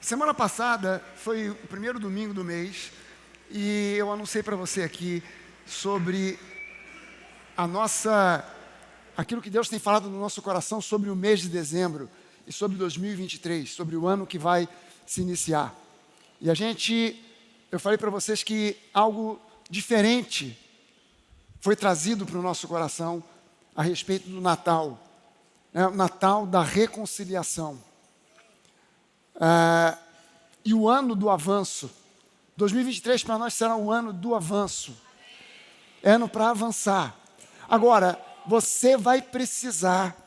Semana passada foi o primeiro domingo do mês e eu anunciei para você aqui sobre aquilo que Deus tem falado no nosso coração sobre o mês de dezembro e sobre 2023, sobre o ano que vai se iniciar. E eu falei para vocês que algo diferente foi trazido para o nosso coração a respeito do Natal, o Natal da reconciliação. E o ano do avanço. 2023 para nós será um ano do avanço. É ano para avançar. Agora, você vai precisar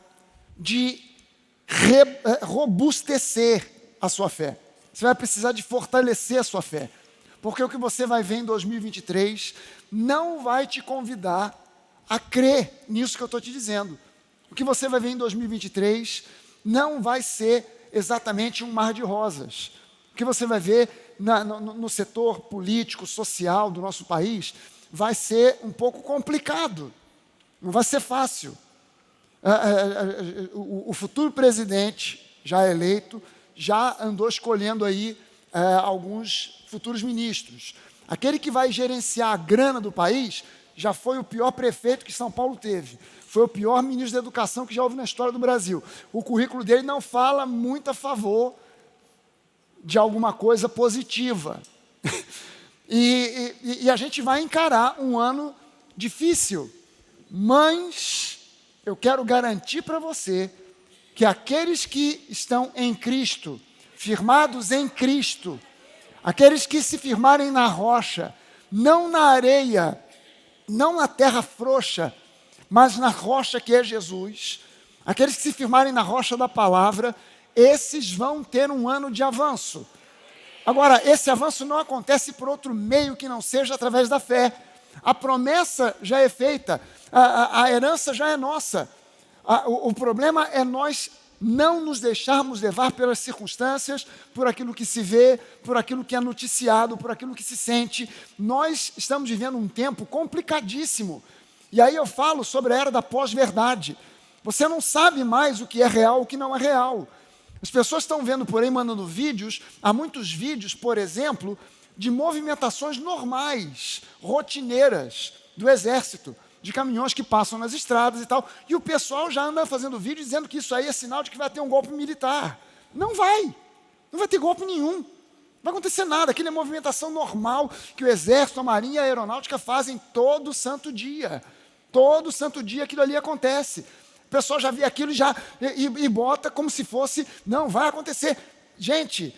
de robustecer a sua fé. Você vai precisar de fortalecer a sua fé. Porque o que você vai ver em 2023 não vai te convidar a crer nisso que eu estou te dizendo. O que você vai ver em 2023 não vai ser exatamente um mar de rosas. O que você vai ver no setor político, social do nosso país vai ser um pouco complicado. Não vai ser fácil. O futuro presidente, já eleito, já andou escolhendo aí alguns futuros ministros. Aquele que vai gerenciar a grana do país já foi o pior prefeito que São Paulo teve. Foi o pior ministro da educação que já houve na história do Brasil. O currículo dele não fala muito a favor de alguma coisa positiva. E a gente vai encarar um ano difícil. Mas eu quero garantir para você que aqueles que estão em Cristo, firmados em Cristo, aqueles que se firmarem na rocha, não na areia, não na terra frouxa, mas na rocha que é Jesus, aqueles que se firmarem na rocha da palavra, esses vão ter um ano de avanço. Agora, esse avanço não acontece por outro meio que não seja através da fé. A promessa já é feita, a herança já é nossa. O problema é nós não nos deixarmos levar pelas circunstâncias, por aquilo que se vê, por aquilo que é noticiado, por aquilo que se sente. Nós estamos vivendo um tempo complicadíssimo. E aí eu falo sobre a era da pós-verdade. Você não sabe mais o que é real, o que não é real. As pessoas estão vendo por aí, mandando vídeos, há muitos vídeos, por exemplo, de movimentações normais, rotineiras do exército, de caminhões que passam nas estradas e tal, e o pessoal já anda fazendo vídeo dizendo que isso aí é sinal de que vai ter um golpe militar. Não vai ter golpe nenhum, não vai acontecer nada. Aquilo é movimentação normal que o exército, a marinha e a aeronáutica fazem todo santo dia aquilo ali acontece. O pessoal já vê aquilo e bota como se fosse, não vai acontecer. Gente,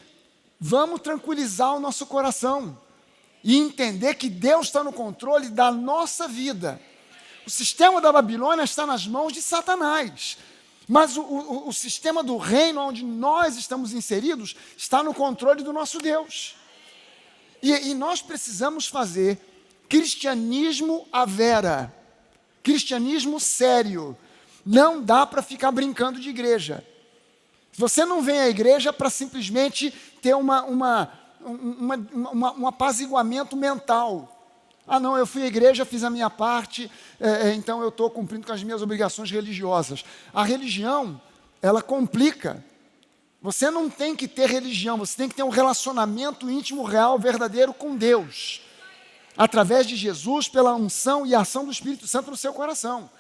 vamos tranquilizar o nosso coração e entender que Deus está no controle da nossa vida. O sistema da Babilônia está nas mãos de Satanás, mas o sistema do reino onde nós estamos inseridos está no controle do nosso Deus. E nós precisamos fazer cristianismo à vera, cristianismo sério. Não dá para ficar brincando de igreja. Você não vem à igreja para simplesmente ter um apaziguamento mental. Ah, não, eu fui à igreja, fiz a minha parte, então eu estou cumprindo com as minhas obrigações religiosas. A religião, ela complica. Você não tem que ter religião, você tem que ter um relacionamento íntimo, real, verdadeiro com Deus. Através de Jesus, pela unção e ação do Espírito Santo no seu coração.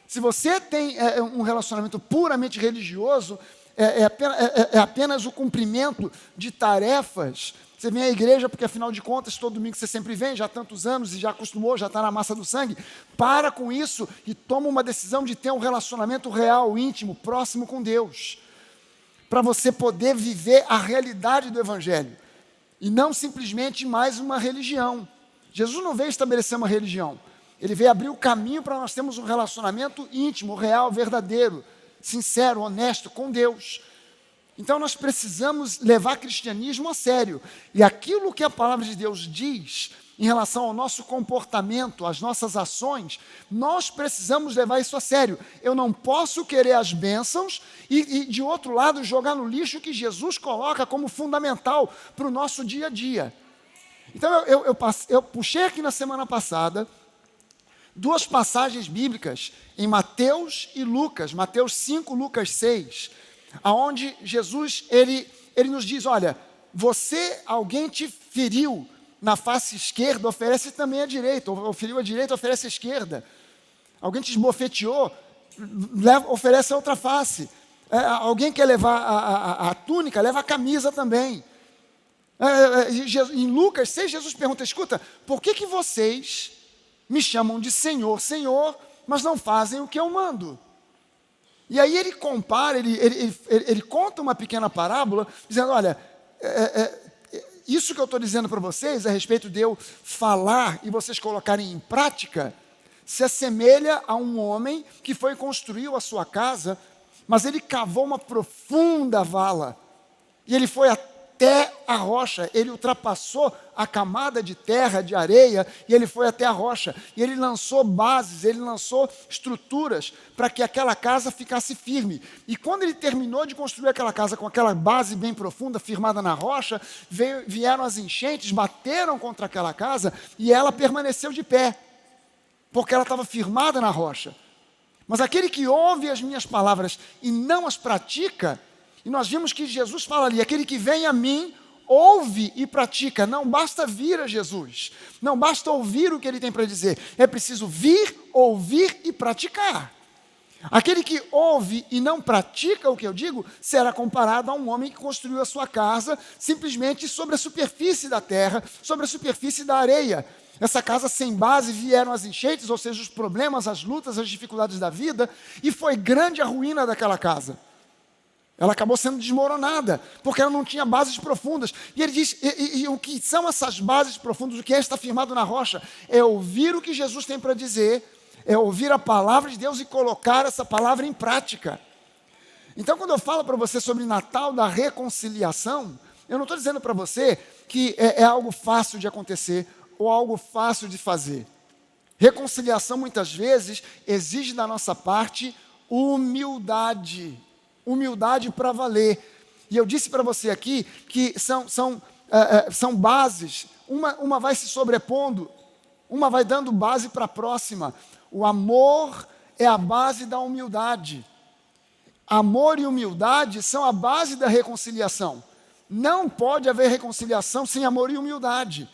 Se você tem um relacionamento puramente religioso, é apenas o cumprimento de tarefas. Você vem à igreja porque, afinal de contas, todo domingo você sempre vem, já há tantos anos, e já acostumou, já está na massa do sangue. Para com isso e toma uma decisão de ter um relacionamento real, íntimo, próximo com Deus. Para você poder viver a realidade do Evangelho. E não simplesmente mais uma religião. Jesus não veio estabelecer uma religião. Ele veio abrir o caminho para nós termos um relacionamento íntimo, real, verdadeiro, sincero, honesto com Deus. Então nós precisamos levar cristianismo a sério. E aquilo que a palavra de Deus diz em relação ao nosso comportamento, às nossas ações, nós precisamos levar isso a sério. Eu não posso querer as bênçãos e de outro lado, jogar no lixo o que Jesus coloca como fundamental para o nosso dia a dia. Então eu puxei aqui na semana passada duas passagens bíblicas em Mateus e Lucas, Mateus 5, Lucas 6, aonde Jesus, ele nos diz, olha, alguém te feriu na face esquerda, oferece também a direita, ou feriu a direita, oferece a esquerda. Alguém te esbofeteou, oferece a outra face. Alguém quer levar a túnica, leva a camisa também. Em Lucas 6, Jesus pergunta, escuta, por que vocês me chamam de Senhor, Senhor, mas não fazem o que eu mando? E aí ele compara, ele conta uma pequena parábola, dizendo, olha, isso que eu estou dizendo para vocês, a respeito de eu falar e vocês colocarem em prática, se assemelha a um homem que foi construiu a sua casa, mas ele cavou uma profunda vala, e ele foi até a rocha, ele ultrapassou a camada de terra, de areia, e ele foi até a rocha, e ele lançou bases, ele lançou estruturas, para que aquela casa ficasse firme. E quando ele terminou de construir aquela casa, com aquela base bem profunda, firmada na rocha, vieram as enchentes, bateram contra aquela casa, e ela permaneceu de pé, porque ela estava firmada na rocha. Mas aquele que ouve as minhas palavras e não as pratica, e nós vimos que Jesus fala ali, aquele que vem a mim, ouve e pratica. Não basta vir a Jesus, não basta ouvir o que ele tem para dizer, é preciso vir, ouvir e praticar. Aquele que ouve e não pratica o que eu digo, será comparado a um homem que construiu a sua casa simplesmente sobre a superfície da terra, sobre a superfície da areia. Essa casa sem base, vieram as enchentes, ou seja, os problemas, as lutas, as dificuldades da vida, e foi grande a ruína daquela casa. Ela acabou sendo desmoronada, porque ela não tinha bases profundas. E ele diz, e o que são essas bases profundas, o que está firmado na rocha? É ouvir o que Jesus tem para dizer, é ouvir a palavra de Deus e colocar essa palavra em prática. Então, quando eu falo para você sobre Natal da reconciliação, eu não estou dizendo para você que é algo fácil de acontecer, ou algo fácil de fazer. Reconciliação, muitas vezes, exige da nossa parte humildade. Humildade para valer. E eu disse para você aqui que são bases, uma vai se sobrepondo, uma vai dando base para a próxima. O amor é a base da humildade. Amor e humildade são a base da reconciliação. Não pode haver reconciliação sem amor e humildade.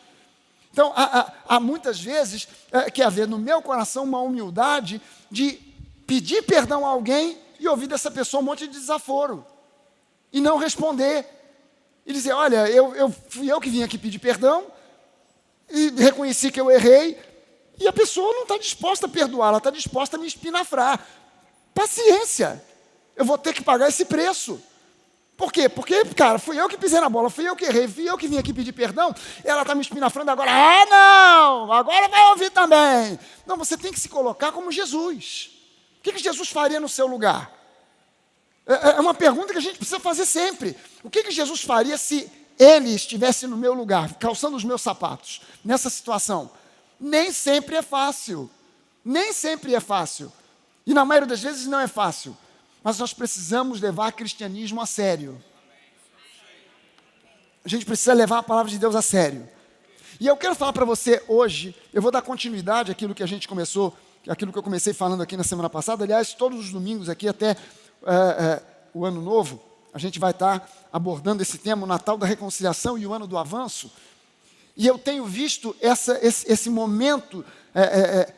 Então, há muitas vezes que haver no meu coração uma humildade de pedir perdão a alguém e ouvir dessa pessoa um monte de desaforo e não responder. E dizer, olha, fui eu que vim aqui pedir perdão e reconheci que eu errei, e a pessoa não está disposta a perdoar, ela está disposta a me espinafrar. Paciência, eu vou ter que pagar esse preço. Por quê? Porque, cara, fui eu que pisei na bola, fui eu que errei, fui eu que vim aqui pedir perdão, ela está me espinafrando agora, não, agora vai ouvir também. Não, você tem que se colocar como Jesus. O que Jesus faria no seu lugar? É uma pergunta que a gente precisa fazer sempre. O que Jesus faria se ele estivesse no meu lugar, calçando os meus sapatos, nessa situação? Nem sempre é fácil. Nem sempre é fácil. E na maioria das vezes não é fácil. Mas nós precisamos levar o cristianismo a sério. A gente precisa levar a palavra de Deus a sério. E eu quero falar para você hoje, eu vou dar continuidade àquilo que a gente começou, aquilo que eu comecei falando aqui na semana passada. Aliás, todos os domingos aqui até o Ano Novo, a gente vai estar abordando esse tema, o Natal da Reconciliação e o Ano do Avanço. E eu tenho visto esse momento,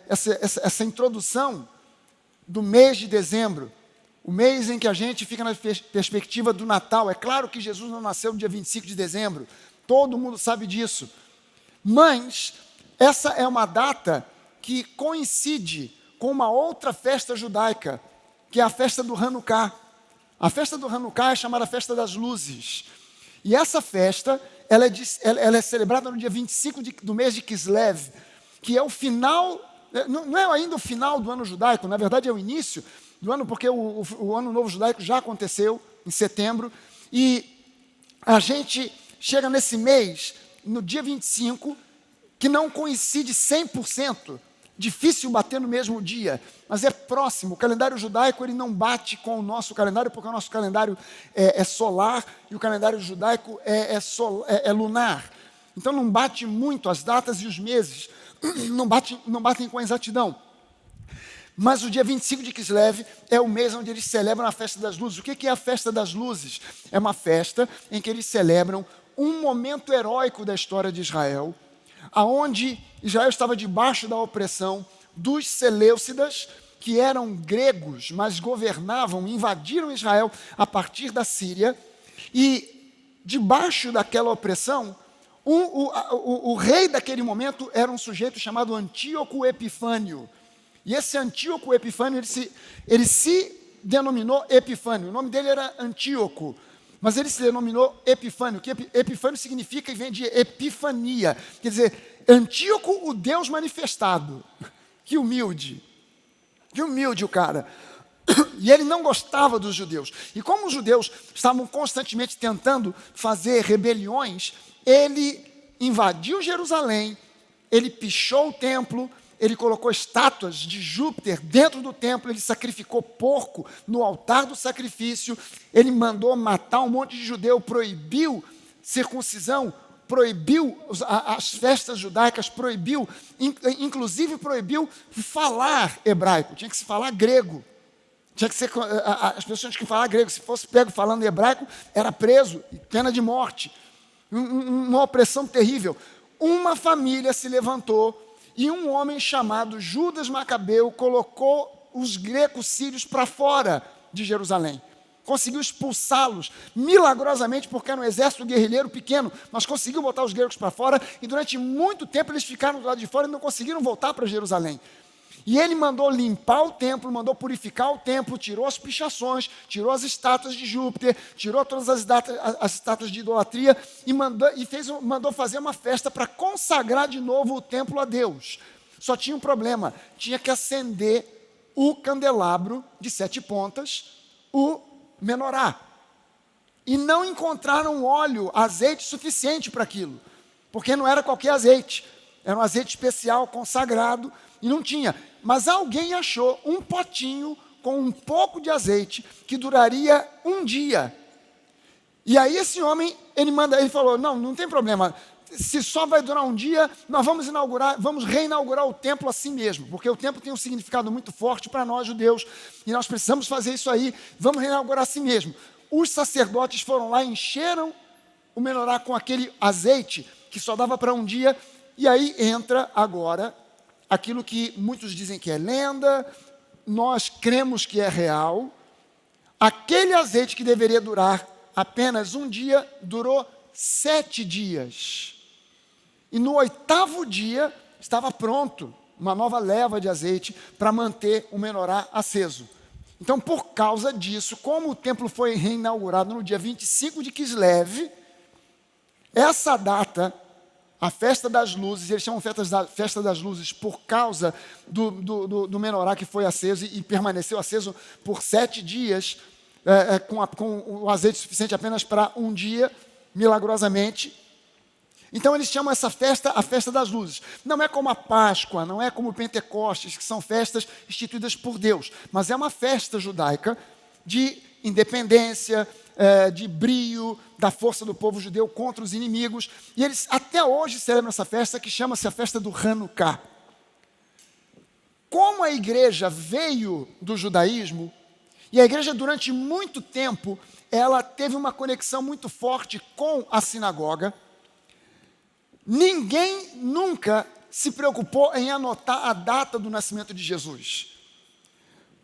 essa introdução do mês de dezembro, o mês em que a gente fica na perspectiva do Natal. É claro que Jesus não nasceu no dia 25 de dezembro, todo mundo sabe disso. Mas essa é uma data que coincide com uma outra festa judaica, que é a festa do Hanukkah. A festa do Hanukkah é chamada Festa das Luzes. E essa festa, ela é celebrada no dia 25 do mês de Kislev, que é o final, não é ainda o final do ano judaico, na verdade é o início do ano, porque o Ano Novo Judaico já aconteceu em setembro, e a gente chega nesse mês, no dia 25, que não coincide 100%, difícil bater no mesmo dia, mas é próximo. O calendário judaico ele não bate com o nosso calendário, porque o nosso calendário é solar, e o calendário judaico é lunar. Então não bate muito as datas e os meses, não batem com a exatidão. Mas o dia 25 de Kislev é o mês onde eles celebram a Festa das Luzes. O que é a Festa das Luzes? É uma festa em que eles celebram um momento heróico da história de Israel, aonde Israel estava debaixo da opressão dos Seleucidas, que eram gregos, mas governavam, invadiram Israel a partir da Síria, e debaixo daquela opressão, o rei daquele momento era um sujeito chamado Antíoco Epifânio. E esse Antíoco Epifânio, ele se denominou Epifânio. O nome dele era Antíoco, mas ele se denominou Epifânio, que Epifânio significa e vem de epifania. Quer dizer, Antíoco, o Deus manifestado. Que humilde o cara. E ele não gostava dos judeus. E como os judeus estavam constantemente tentando fazer rebeliões, ele invadiu Jerusalém, ele pichou o templo, ele colocou estátuas de Júpiter dentro do templo, ele sacrificou porco no altar do sacrifício, ele mandou matar um monte de judeu, proibiu circuncisão, proibiu as festas judaicas, inclusive proibiu falar hebraico, tinha que se falar grego. Tinha que ser, as pessoas tinham que falar grego, se fosse pego falando hebraico, era preso, pena de morte. Uma opressão terrível. Uma família se levantou e um homem chamado Judas Macabeu colocou os gregos sírios para fora de Jerusalém. Conseguiu expulsá-los, milagrosamente, porque era um exército guerrilheiro pequeno, mas conseguiu botar os gregos para fora, e durante muito tempo eles ficaram do lado de fora e não conseguiram voltar para Jerusalém. E ele mandou limpar o templo, mandou purificar o templo, tirou as pichações, tirou as estátuas de Júpiter, tirou todas as estátuas de idolatria e mandou fazer uma festa para consagrar de novo o templo a Deus. Só tinha um problema, tinha que acender o candelabro de 7 pontas, o menorá. E não encontraram óleo, azeite suficiente para aquilo, porque não era qualquer azeite, era um azeite especial, consagrado, e não tinha. Mas alguém achou um potinho com um pouco de azeite que duraria um dia. E aí esse homem, ele falou, não tem problema, se só vai durar um dia, nós vamos reinaugurar o templo assim mesmo, porque o templo tem um significado muito forte para nós judeus, e nós precisamos fazer isso aí, vamos reinaugurar assim mesmo. Os sacerdotes foram lá, encheram o menorá com aquele azeite, que só dava para um dia, e aí entra agora aquilo que muitos dizem que é lenda, nós cremos que é real. Aquele azeite que deveria durar apenas um dia, durou 7 dias. E no 8º dia, estava pronto uma nova leva de azeite para manter o menorá aceso. Então, por causa disso, como o templo foi reinaugurado no dia 25 de Kislev, essa data, a festa das luzes, eles chamam festa das luzes por causa do menorá que foi aceso e permaneceu aceso por 7 dias, com o azeite suficiente apenas para um dia, milagrosamente. Então eles chamam essa festa a festa das luzes. Não é como a Páscoa, não é como o Pentecostes, que são festas instituídas por Deus, mas é uma festa judaica de independência, de brio, da força do povo judeu contra os inimigos. E eles até hoje celebram essa festa, que chama-se a festa do Hanukkah. Como a igreja veio do judaísmo, e a igreja durante muito tempo, ela teve uma conexão muito forte com a sinagoga, ninguém nunca se preocupou em anotar a data do nascimento de Jesus.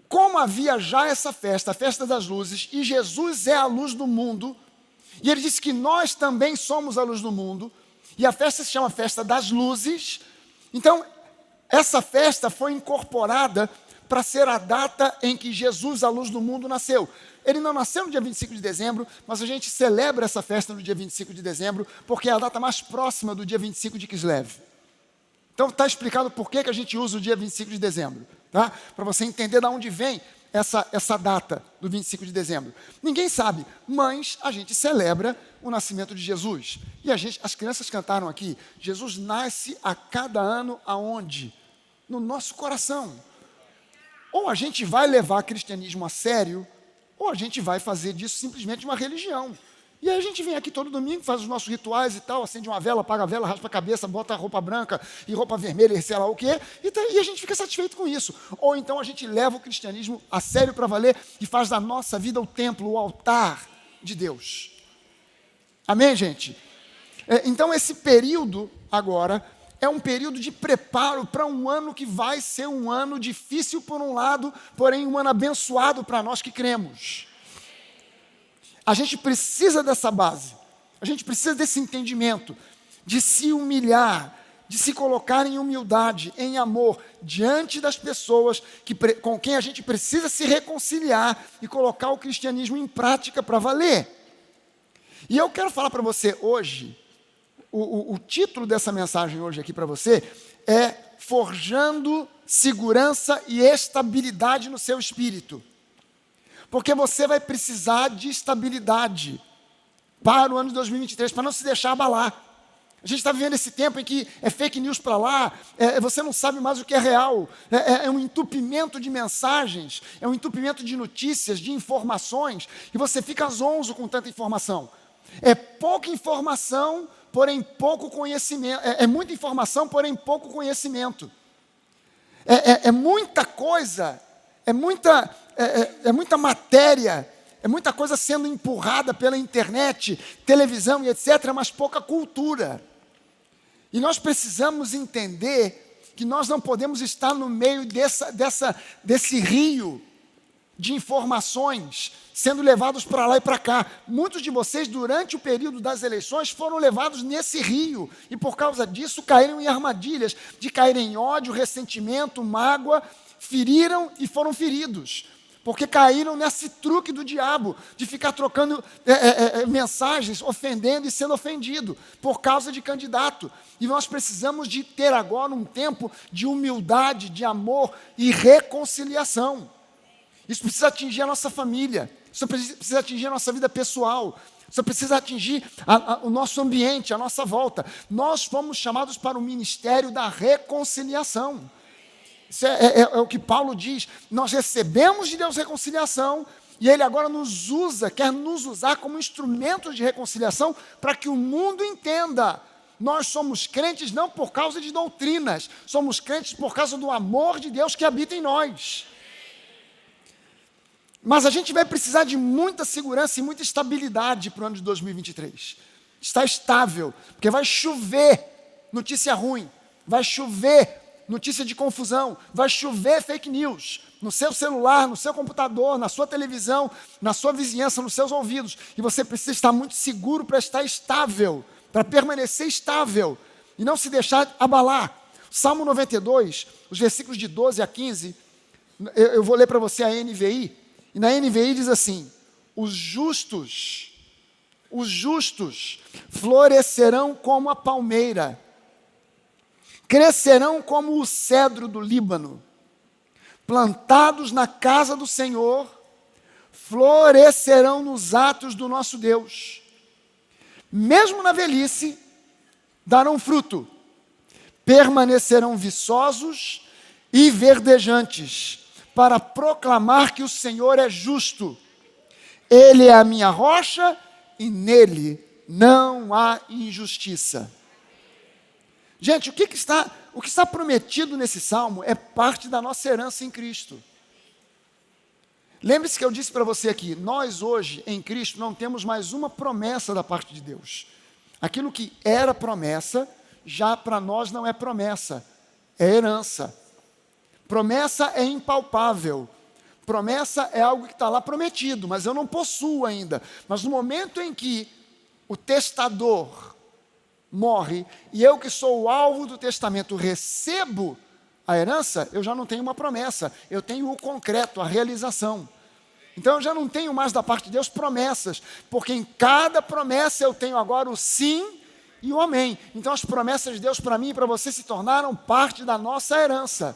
Como havia já essa festa, a festa das luzes, e Jesus é a luz do mundo, e ele disse que nós também somos a luz do mundo, e a festa se chama Festa das Luzes. Então, essa festa foi incorporada para ser a data em que Jesus, a luz do mundo, nasceu. Ele não nasceu no dia 25 de dezembro, mas a gente celebra essa festa no dia 25 de dezembro, porque é a data mais próxima do dia 25 de Kislev. Então está explicado por que a gente usa o dia 25 de dezembro, tá? Para você entender de onde vem essa data do 25 de dezembro. Ninguém sabe, mas a gente celebra o nascimento de Jesus. E as crianças cantaram aqui, Jesus nasce a cada ano aonde? No nosso coração. Ou a gente vai levar o cristianismo a sério, ou a gente vai fazer disso simplesmente uma religião. E aí a gente vem aqui todo domingo, faz os nossos rituais e tal, acende uma vela, apaga a vela, raspa a cabeça, bota roupa branca e roupa vermelha e sei lá o quê, e a gente fica satisfeito com isso. Ou então a gente leva o cristianismo a sério para valer e faz da nossa vida o templo, o altar de Deus. Amém, gente? Então esse período agora é um período de preparo para um ano que vai ser um ano difícil por um lado, porém um ano abençoado para nós que cremos. A gente precisa dessa base, a gente precisa desse entendimento, de se humilhar, de se colocar em humildade, em amor, diante das pessoas com quem a gente precisa se reconciliar e colocar o cristianismo em prática para valer. E eu quero falar para você hoje, o título dessa mensagem hoje aqui para você é Forjando Segurança e Estabilidade no Seu Espírito. Porque você vai precisar de estabilidade para o ano de 2023, para não se deixar abalar. A gente está vivendo esse tempo em que é fake news para lá, você não sabe mais o que é real, é um entupimento de mensagens, é um entupimento de notícias, de informações, e você fica zonzo com tanta informação. É pouca informação, porém pouco conhecimento. É muita informação, porém pouco conhecimento. É muita coisa, é muita matéria, é muita coisa sendo empurrada pela internet, televisão e etc., mas pouca cultura. E nós precisamos entender que nós não podemos estar no meio desse rio de informações sendo levados para lá e para cá. Muitos de vocês, durante o período das eleições, foram levados nesse rio, e por causa disso caíram em armadilhas, de cair em ódio, ressentimento, mágoa, feriram e foram feridos, porque caíram nesse truque do diabo, de ficar trocando mensagens, ofendendo e sendo ofendido, por causa de candidato. E nós precisamos de ter agora um tempo de humildade, de amor e reconciliação. Isso precisa atingir a nossa família, isso precisa atingir a nossa vida pessoal, isso precisa atingir o nosso ambiente, a nossa volta. Nós fomos chamados para o ministério da reconciliação. Isso é o que Paulo diz. Nós recebemos de Deus reconciliação, e Ele agora nos usa, quer nos usar como instrumentos de reconciliação, para que o mundo entenda. Nós somos crentes não por causa de doutrinas, somos crentes por causa do amor de Deus que habita em nós. Mas a gente vai precisar de muita segurança e muita estabilidade para o ano de 2023. Está estável, porque vai chover notícia ruim, vai chover notícia de confusão, vai chover fake news no seu celular, no seu computador, na sua televisão, na sua vizinhança, nos seus ouvidos. E você precisa estar muito seguro para estar estável, para permanecer estável e não se deixar abalar. Salmo 92, os versículos de 12 a 15, eu vou ler para você a NVI. E na NVI diz assim: os justos florescerão como a palmeira, crescerão como o cedro do Líbano, plantados na casa do Senhor, florescerão nos atos do nosso Deus. Mesmo na velhice, darão fruto, permanecerão viçosos e verdejantes, para proclamar que o Senhor é justo. Ele é a minha rocha e nele não há injustiça. Gente, o que está prometido nesse salmo é parte da nossa herança em Cristo. Lembre-se que eu disse para você aqui, nós hoje em Cristo não temos mais uma promessa da parte de Deus. Aquilo que era promessa, já para nós não é promessa, é herança. Promessa é impalpável, promessa é algo que está lá prometido, mas eu não possuo ainda. Mas no momento em que o testador morre, e eu que sou o alvo do testamento recebo a herança, eu já não tenho uma promessa, eu tenho o concreto, a realização. Então eu já não tenho mais da parte de Deus promessas, porque em cada promessa eu tenho agora o sim e o amém. Então as promessas de Deus para mim e para você se tornaram parte da nossa herança.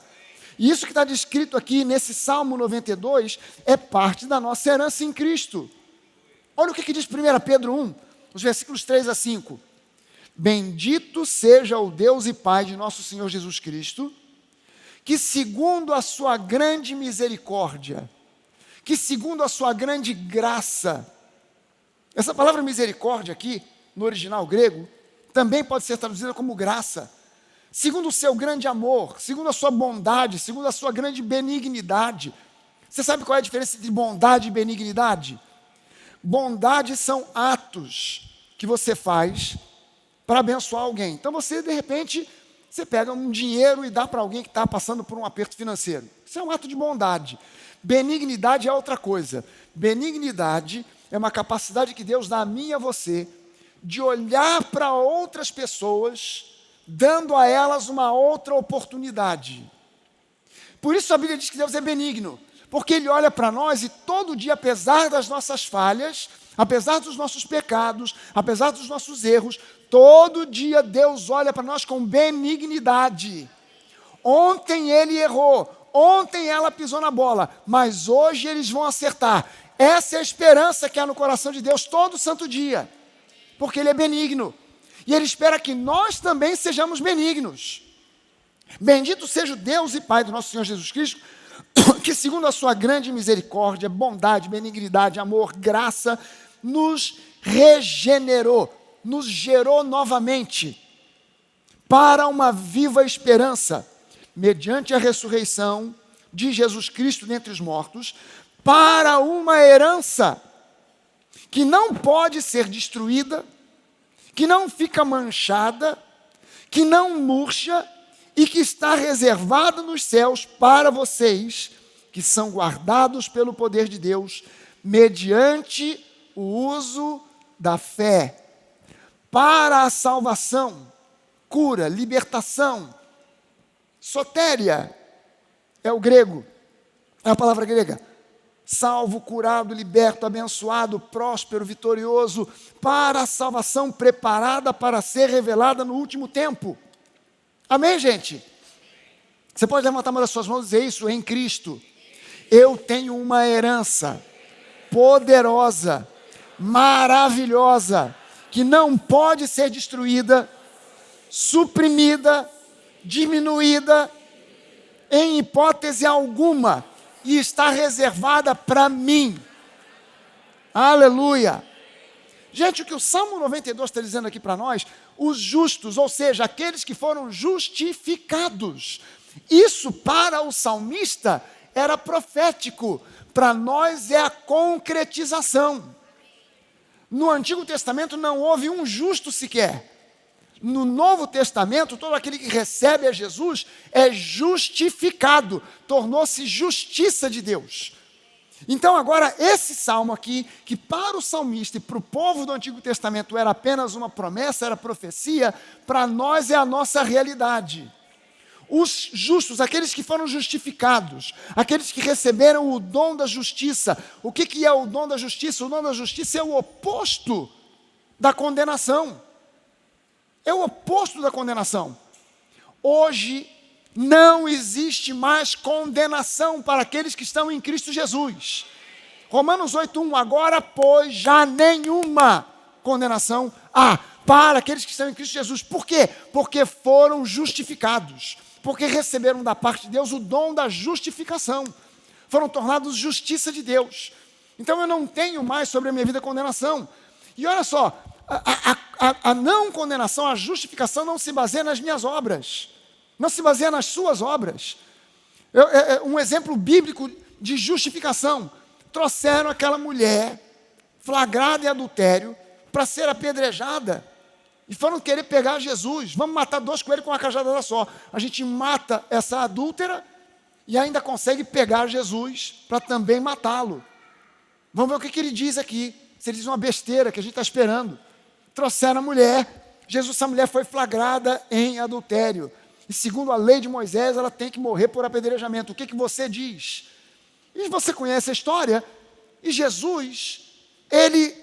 E isso que está descrito aqui nesse Salmo 92 é parte da nossa herança em Cristo. Olha o que diz 1 Pedro 1, os versículos 3 a 5. Bendito seja o Deus e Pai de nosso Senhor Jesus Cristo, que segundo a sua grande misericórdia, que segundo a sua grande graça, essa palavra misericórdia aqui, no original grego, também pode ser traduzida como graça. Segundo o seu grande amor, segundo a sua bondade, segundo a sua grande benignidade. Você sabe qual é a diferença entre bondade e benignidade? Bondade são atos que você faz para abençoar alguém. Então você, de repente, você pega um dinheiro e dá para alguém que está passando por um aperto financeiro. Isso é um ato de bondade. Benignidade é outra coisa. Benignidade é uma capacidade que Deus dá a mim e a você de olhar para outras pessoas, dando a elas uma outra oportunidade. Por isso a Bíblia diz que Deus é benigno, porque Ele olha para nós e todo dia, apesar das nossas falhas, apesar dos nossos pecados, apesar dos nossos erros, todo dia Deus olha para nós com benignidade. Ontem ele errou, ontem ela pisou na bola, mas hoje eles vão acertar. Essa é a esperança que há no coração de Deus todo santo dia, porque Ele é benigno. E Ele espera que nós também sejamos benignos. Bendito seja o Deus e Pai do nosso Senhor Jesus Cristo, que segundo a sua grande misericórdia, bondade, benignidade, amor, graça, nos regenerou, nos gerou novamente para uma viva esperança, mediante a ressurreição de Jesus Cristo dentre os mortos, para uma herança que não pode ser destruída, que não fica manchada, que não murcha e que está reservada nos céus para vocês, que são guardados pelo poder de Deus, mediante o uso da fé, para a salvação, cura, libertação. Sotéria é o grego, é a palavra grega. Salvo, curado, liberto, abençoado, próspero, vitorioso, para a salvação preparada para ser revelada no último tempo. Amém, gente? Você pode levantar uma das suas mãos e dizer isso em Cristo. Eu tenho uma herança poderosa, maravilhosa, que não pode ser destruída, suprimida, diminuída, em hipótese alguma, e está reservada para mim. Aleluia! Gente, o que o Salmo 92 está dizendo aqui para nós, os justos, ou seja, aqueles que foram justificados. Isso para o salmista era profético, para nós é a concretização. No Antigo Testamento não houve um justo sequer. No Novo Testamento, todo aquele que recebe a Jesus é justificado, tornou-se justiça de Deus. Então agora esse salmo aqui, que para o salmista e para o povo do Antigo Testamento era apenas uma promessa, era profecia, para nós é a nossa realidade. Os justos, aqueles que foram justificados, aqueles que receberam o dom da justiça. O que é o dom da justiça? O dom da justiça é o oposto da condenação. É o oposto da condenação. Hoje não existe mais condenação para aqueles que estão em Cristo Jesus. Romanos 8:1, agora pois já nenhuma condenação há para aqueles que estão em Cristo Jesus. Por quê? Porque foram justificados, porque receberam da parte de Deus o dom da justificação, foram tornados justiça de Deus. Então eu não tenho mais sobre a minha vida condenação. E olha só, a não condenação, a justificação não se baseia nas minhas obras, não se baseia nas suas obras. Um exemplo bíblico de justificação: trouxeram aquela mulher flagrada em adultério para ser apedrejada e foram querer pegar Jesus. Vamos matar 2 coelhos com uma cajadada só. A gente mata essa adúltera e ainda consegue pegar Jesus para também matá-lo. Vamos ver o que ele diz aqui. Se ele diz uma besteira que a gente está esperando. Trouxeram a mulher, essa mulher foi flagrada em adultério. E segundo a lei de Moisés, ela tem que morrer por apedrejamento. O que você diz? E você conhece a história. E Jesus, ele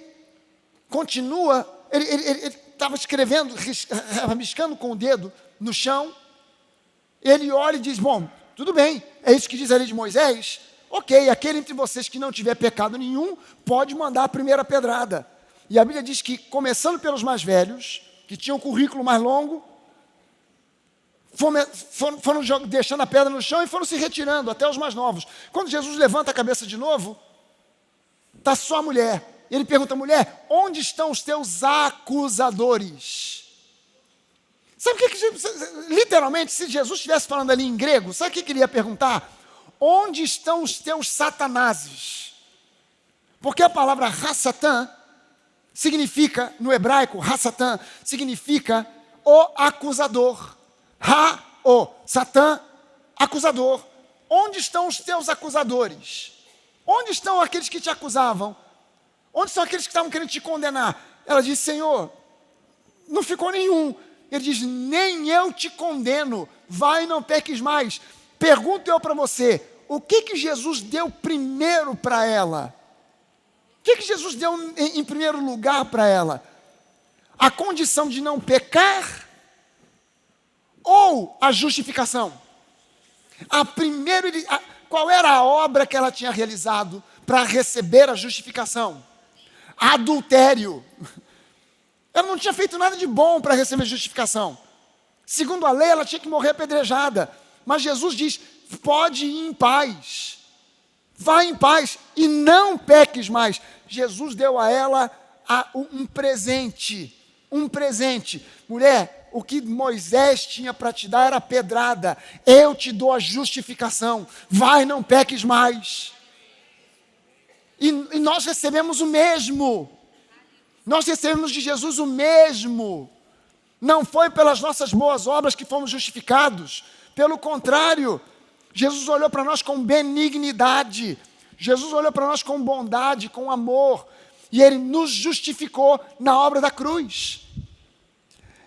continua, ele estava escrevendo, rabiscando com o dedo no chão. Ele olha e diz, bom, tudo bem, é isso que diz a lei de Moisés? Ok, aquele entre vocês que não tiver pecado nenhum, pode mandar a primeira pedrada. E a Bíblia diz que, começando pelos mais velhos, que tinham um currículo mais longo, foram deixando a pedra no chão e foram se retirando, até os mais novos. Quando Jesus levanta a cabeça de novo, está só a mulher. E ele pergunta, mulher, onde estão os teus acusadores? Sabe o que literalmente, se Jesus estivesse falando ali em grego, sabe o que ele ia perguntar? Onde estão os teus satanases? Porque a palavra Hassatan significa, no hebraico, ha-satã, significa o acusador. Ha-o, Satã, acusador. Onde estão os teus acusadores? Onde estão aqueles que te acusavam? Onde estão aqueles que estavam querendo te condenar? Ela disse, Senhor, não ficou nenhum. Ele diz, nem eu te condeno, vai e não peques mais. Pergunto eu para você, o que Jesus deu primeiro para ela? O que Jesus deu em primeiro lugar para ela? A condição de não pecar ou a justificação? Qual era a obra que ela tinha realizado para receber a justificação? Adultério. Ela não tinha feito nada de bom para receber justificação. Segundo a lei, ela tinha que morrer apedrejada. Mas Jesus diz, pode ir em paz. Vai em paz e não peques mais. Jesus deu a ela um presente. Um presente. Mulher, o que Moisés tinha para te dar era pedrada. Eu te dou a justificação. Vai, não peques mais. E nós recebemos o mesmo. Nós recebemos de Jesus o mesmo. Não foi pelas nossas boas obras que fomos justificados. Pelo contrário, Jesus olhou para nós com benignidade. Jesus olhou para nós com bondade, com amor. E Ele nos justificou na obra da cruz.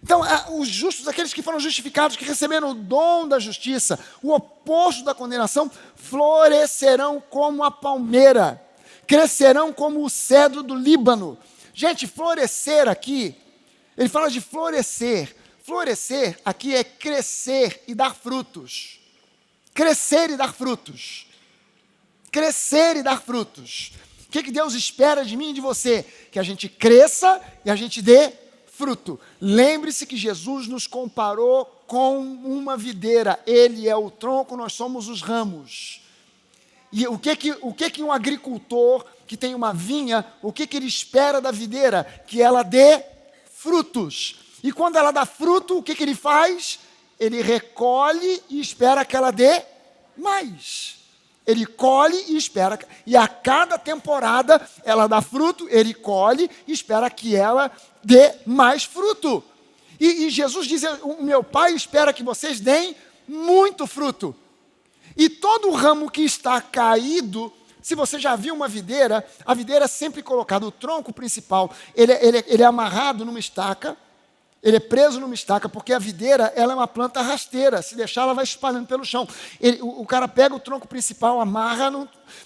Então, os justos, aqueles que foram justificados, que receberam o dom da justiça, o oposto da condenação, florescerão como a palmeira, crescerão como o cedro do Líbano. Gente, florescer aqui, ele fala de florescer. Florescer aqui é crescer e dar frutos. Crescer e dar frutos. Crescer e dar frutos. O que Deus espera de mim e de você? Que a gente cresça e a gente dê fruto. Lembre-se que Jesus nos comparou com uma videira. Ele é o tronco, nós somos os ramos. E o que um agricultor que tem uma vinha, o que ele espera da videira? Que ela dê frutos. E quando ela dá fruto, o que ele faz? Ele recolhe e espera que ela dê mais. Ele colhe e espera. E a cada temporada ela dá fruto, ele colhe e espera que ela dê mais fruto. E Jesus diz, o meu Pai espera que vocês deem muito fruto. E todo ramo que está caído, se você já viu uma videira, a videira é sempre colocada, o tronco principal, ele é amarrado numa estaca, ele é preso numa estaca, porque a videira ela é uma planta rasteira, se deixar ela vai espalhando pelo chão. O cara pega o tronco principal, amarra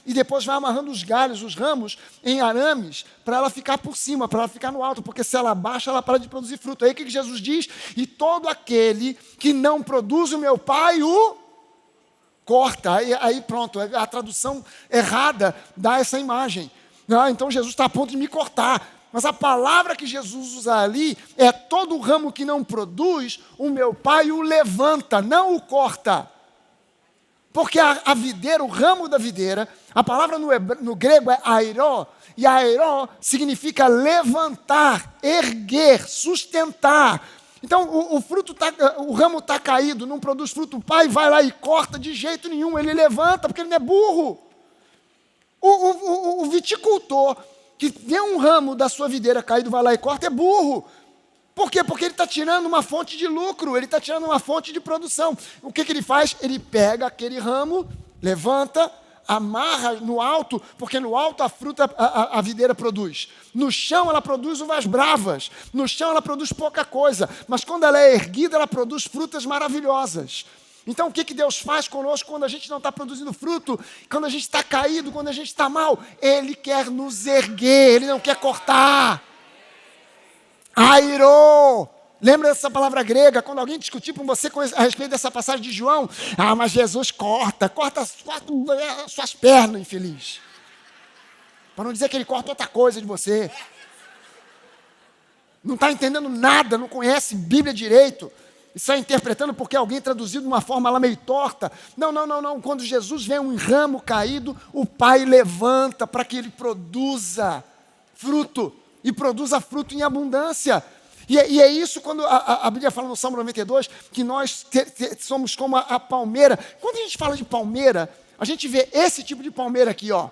e depois vai amarrando os galhos, os ramos, em arames, para ela ficar por cima, para ela ficar no alto, porque se ela abaixa, ela para de produzir fruto. Aí o que Jesus diz? E todo aquele que não produz o meu Pai, o corta. Aí pronto, a tradução errada dá essa imagem. Então Jesus está a ponto de me cortar. Mas a palavra que Jesus usa ali é todo ramo que não produz, o meu Pai o levanta, não o corta. Porque a videira, o ramo da videira, a palavra no grego é airó, e airó significa levantar, erguer, sustentar. Então o ramo está caído, não produz fruto, o Pai vai lá e corta de jeito nenhum, ele levanta, porque ele não é burro. O viticultor que vê um ramo da sua videira caído, vai lá e corta, é burro. Por quê? Porque ele está tirando uma fonte de lucro, ele está tirando uma fonte de produção. O que ele faz? Ele pega aquele ramo, levanta, amarra no alto, porque no alto a videira produz. No chão ela produz uvas bravas, no chão ela produz pouca coisa, mas quando ela é erguida, ela produz frutas maravilhosas. Então o que Deus faz conosco quando a gente não está produzindo fruto, quando a gente está caído, quando a gente está mal? Ele quer nos erguer, Ele não quer cortar. Airô! Lembra dessa palavra grega? Quando alguém discutir com você a respeito dessa passagem de João, mas Jesus corta suas pernas, infeliz. Para não dizer que Ele corta outra coisa de você. Não está entendendo nada, não conhece Bíblia direito. E sai interpretando porque alguém traduziu de uma forma lá meio torta. Não. Quando Jesus vê um ramo caído, o Pai levanta para que ele produza fruto. E produza fruto em abundância. E é isso quando a Bíblia fala no Salmo 92, que nós somos como a palmeira. Quando a gente fala de palmeira, a gente vê esse tipo de palmeira aqui, ó.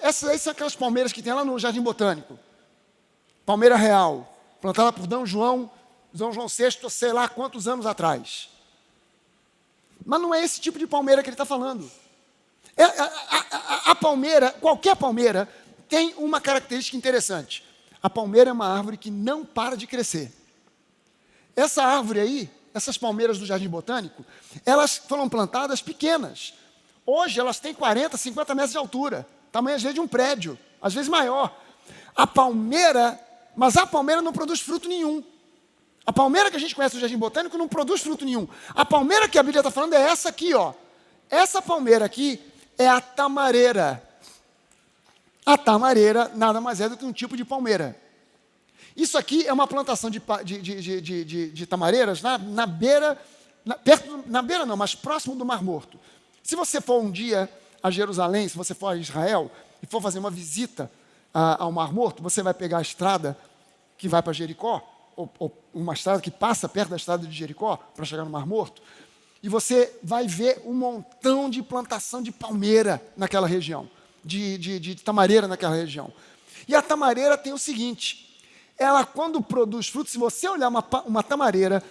Essas aí são aquelas palmeiras que tem lá no Jardim Botânico. Palmeira real, plantada por Dom João VI, sei lá quantos anos atrás. Mas não é esse tipo de palmeira que ele está falando. A palmeira, qualquer palmeira, tem uma característica interessante. A palmeira é uma árvore que não para de crescer. Essa árvore aí, essas palmeiras do Jardim Botânico, elas foram plantadas pequenas. Hoje elas têm 40, 50 metros de altura. Tamanho às vezes de um prédio, às vezes maior. Mas a palmeira não produz fruto nenhum. A palmeira que a gente conhece no Jardim Botânico não produz fruto nenhum. A palmeira que a Bíblia está falando é essa aqui, ó. Essa palmeira aqui é a tamareira. A tamareira nada mais é do que um tipo de palmeira. Isso aqui é uma plantação de tamareiras na beira, na beira não, mas próximo do Mar Morto. Se você for um dia a Jerusalém, se você for a Israel e for fazer uma visita ao Mar Morto, você vai pegar a estrada que vai para Jericó, ou uma estrada que passa perto da estrada de Jericó para chegar no Mar Morto, e você vai ver um montão de plantação de palmeira naquela região, de tamareira naquela região. E a tamareira tem o seguinte, ela quando produz frutos, se você olhar uma tamareira,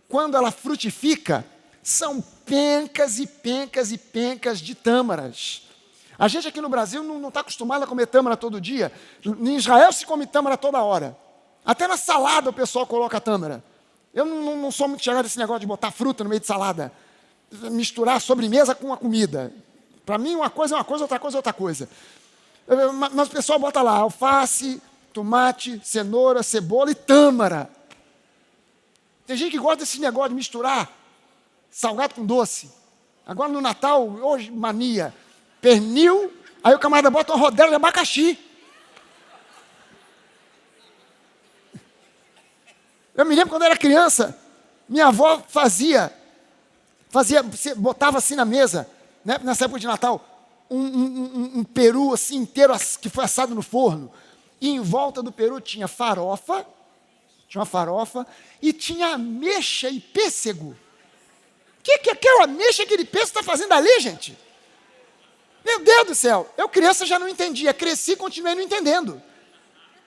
quando ela frutifica, são pencas e pencas e pencas de tâmaras. A gente aqui no Brasil não está acostumado a comer tâmara todo dia. Em Israel se come tâmara toda hora. Até na salada o pessoal coloca tâmara. Eu não sou muito chegado nesse negócio de botar fruta no meio de salada. Misturar sobremesa com a comida. Para mim uma coisa é uma coisa, outra coisa é outra coisa. Mas o pessoal bota lá alface, tomate, cenoura, cebola e tâmara. Tem gente que gosta desse negócio de misturar salgado com doce. Agora no Natal, hoje, mania. Pernil, aí o camarada bota uma rodela de abacaxi. Eu me lembro quando eu era criança, minha avó botava assim na mesa, né, nessa época de Natal, um peru assim inteiro que foi assado no forno. E em volta do peru tinha uma farofa, e tinha ameixa e pêssego. O que aquela ameixa, aquele pêssego está fazendo ali, gente? Meu Deus do céu, eu criança já não entendia, cresci e continuei não entendendo.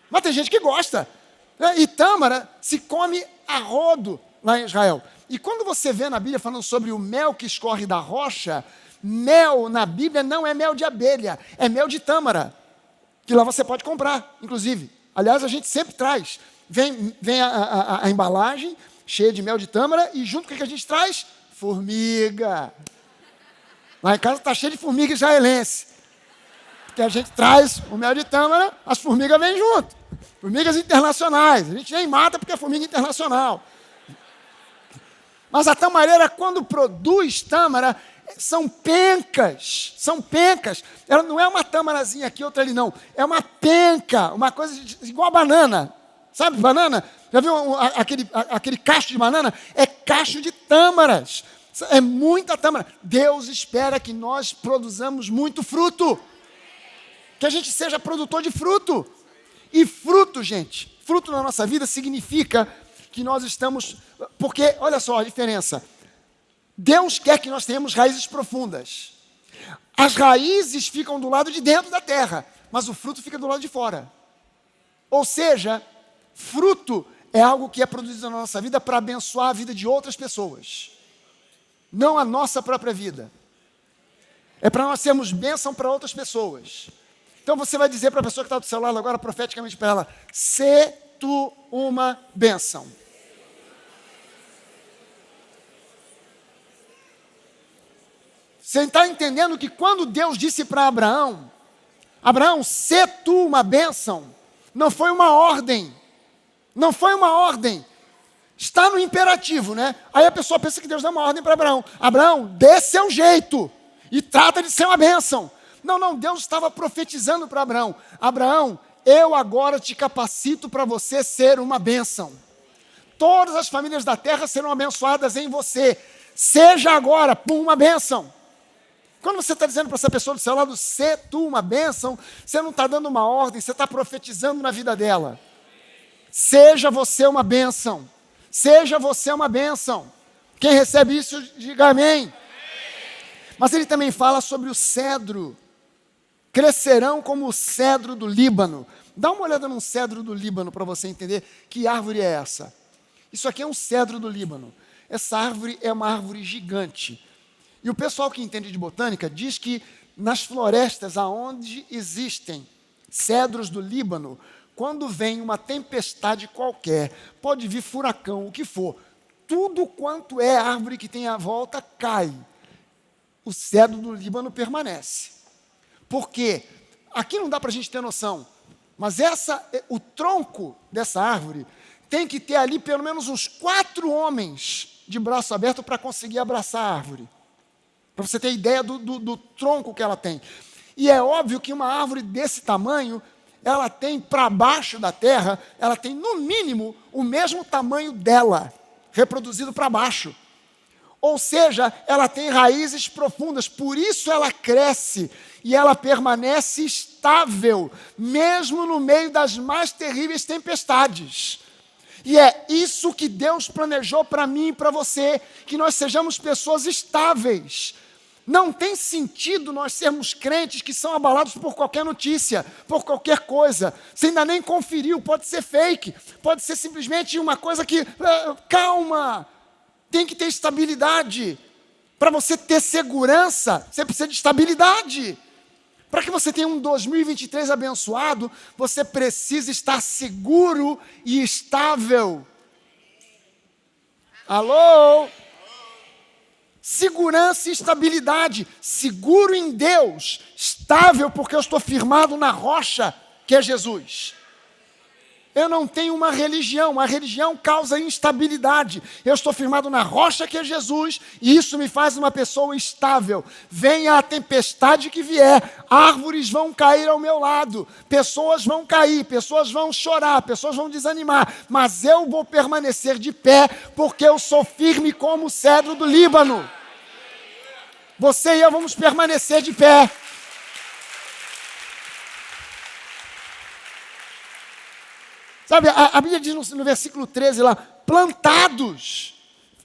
Mas tem gente que gosta. E tâmara se come a rodo lá em Israel. E quando você vê na Bíblia falando sobre o mel que escorre da rocha, mel na Bíblia não é mel de abelha, é mel de tâmara, que lá você pode comprar, inclusive. Aliás, a gente sempre traz. Vem a embalagem cheia de mel de tâmara e junto com o que a gente traz? Formiga. Lá em casa está cheio de formiga israelense. Porque a gente traz o mel de tâmara, as formigas vêm junto. Formigas internacionais. A gente nem mata porque é formiga internacional. Mas a tamareira, quando produz tâmara, são pencas. São pencas. Ela não é uma tâmarazinha aqui, outra ali, não. É uma penca, uma coisa igual a banana. Sabe banana? Já viu aquele cacho de banana? É cacho de tâmaras. É muita tâmara. Deus espera que nós produzamos muito fruto. Que a gente seja produtor de fruto. E fruto, gente, fruto na nossa vida significa que nós estamos... Porque, olha só a diferença. Deus quer que nós tenhamos raízes profundas. As raízes ficam do lado de dentro da terra, mas o fruto fica do lado de fora. Ou seja, fruto é algo que é produzido na nossa vida para abençoar a vida de outras pessoas. Não a nossa própria vida. É para nós sermos bênção para outras pessoas. Então você vai dizer para a pessoa que está do seu lado agora, profeticamente para ela, sê tu uma bênção. Você está entendendo que quando Deus disse para Abraão, sê tu uma bênção, não foi uma ordem. Não foi uma ordem. Está no imperativo, né? Aí a pessoa pensa que Deus dá uma ordem para Abraão. Abraão, dê seu jeito e trata de ser uma bênção. Não, Deus estava profetizando para Abraão. Abraão, eu agora te capacito para você ser uma bênção. Todas as famílias da terra serão abençoadas em você. Seja agora, uma bênção. Quando você está dizendo para essa pessoa do seu lado, sê tu uma bênção, você não está dando uma ordem, você está profetizando na vida dela. Seja você uma bênção. Seja você uma bênção. Quem recebe isso, diga amém. Mas ele também fala sobre o cedro. crescerão como o cedro do Líbano. Dá uma olhada num cedro do Líbano para você entender que árvore é essa. Isso aqui é um cedro do Líbano. Essa árvore é uma árvore gigante. E o pessoal que entende de botânica diz que nas florestas aonde existem cedros do Líbano, quando vem uma tempestade qualquer, pode vir furacão, o que for, tudo quanto é árvore que tem à volta cai. O cedro do Líbano permanece. Por quê? Aqui não dá para a gente ter noção, mas o tronco dessa árvore tem que ter ali pelo menos uns 4 homens de braço aberto para conseguir abraçar a árvore. Para você ter ideia do tronco que ela tem. E é óbvio que uma árvore desse tamanho, ela tem para baixo da terra, ela tem no mínimo o mesmo tamanho dela, reproduzido para baixo. Ou seja, ela tem raízes profundas, por isso ela cresce e ela permanece estável, mesmo no meio das mais terríveis tempestades. E é isso que Deus planejou para mim e para você, que nós sejamos pessoas estáveis. Não tem sentido nós sermos crentes que são abalados por qualquer notícia, por qualquer coisa. Você ainda nem conferiu, pode ser fake, pode ser simplesmente uma coisa que... calma, tem que ter estabilidade. Para você ter segurança, você precisa de estabilidade. Para que você tenha um 2023 abençoado, você precisa estar seguro e estável. Alô? Segurança e estabilidade. Seguro em Deus. Estável porque eu estou firmado na rocha que é Jesus. Eu não tenho uma religião. A religião causa instabilidade. Eu estou firmado na rocha que é Jesus e isso me faz uma pessoa estável. Venha a tempestade que vier, árvores vão cair ao meu lado, pessoas vão cair, pessoas vão chorar, pessoas vão desanimar, mas eu vou permanecer de pé porque eu sou firme como o cedro do Líbano. Você e eu vamos permanecer de pé. Sabe, a Bíblia diz no versículo 13 lá, plantados,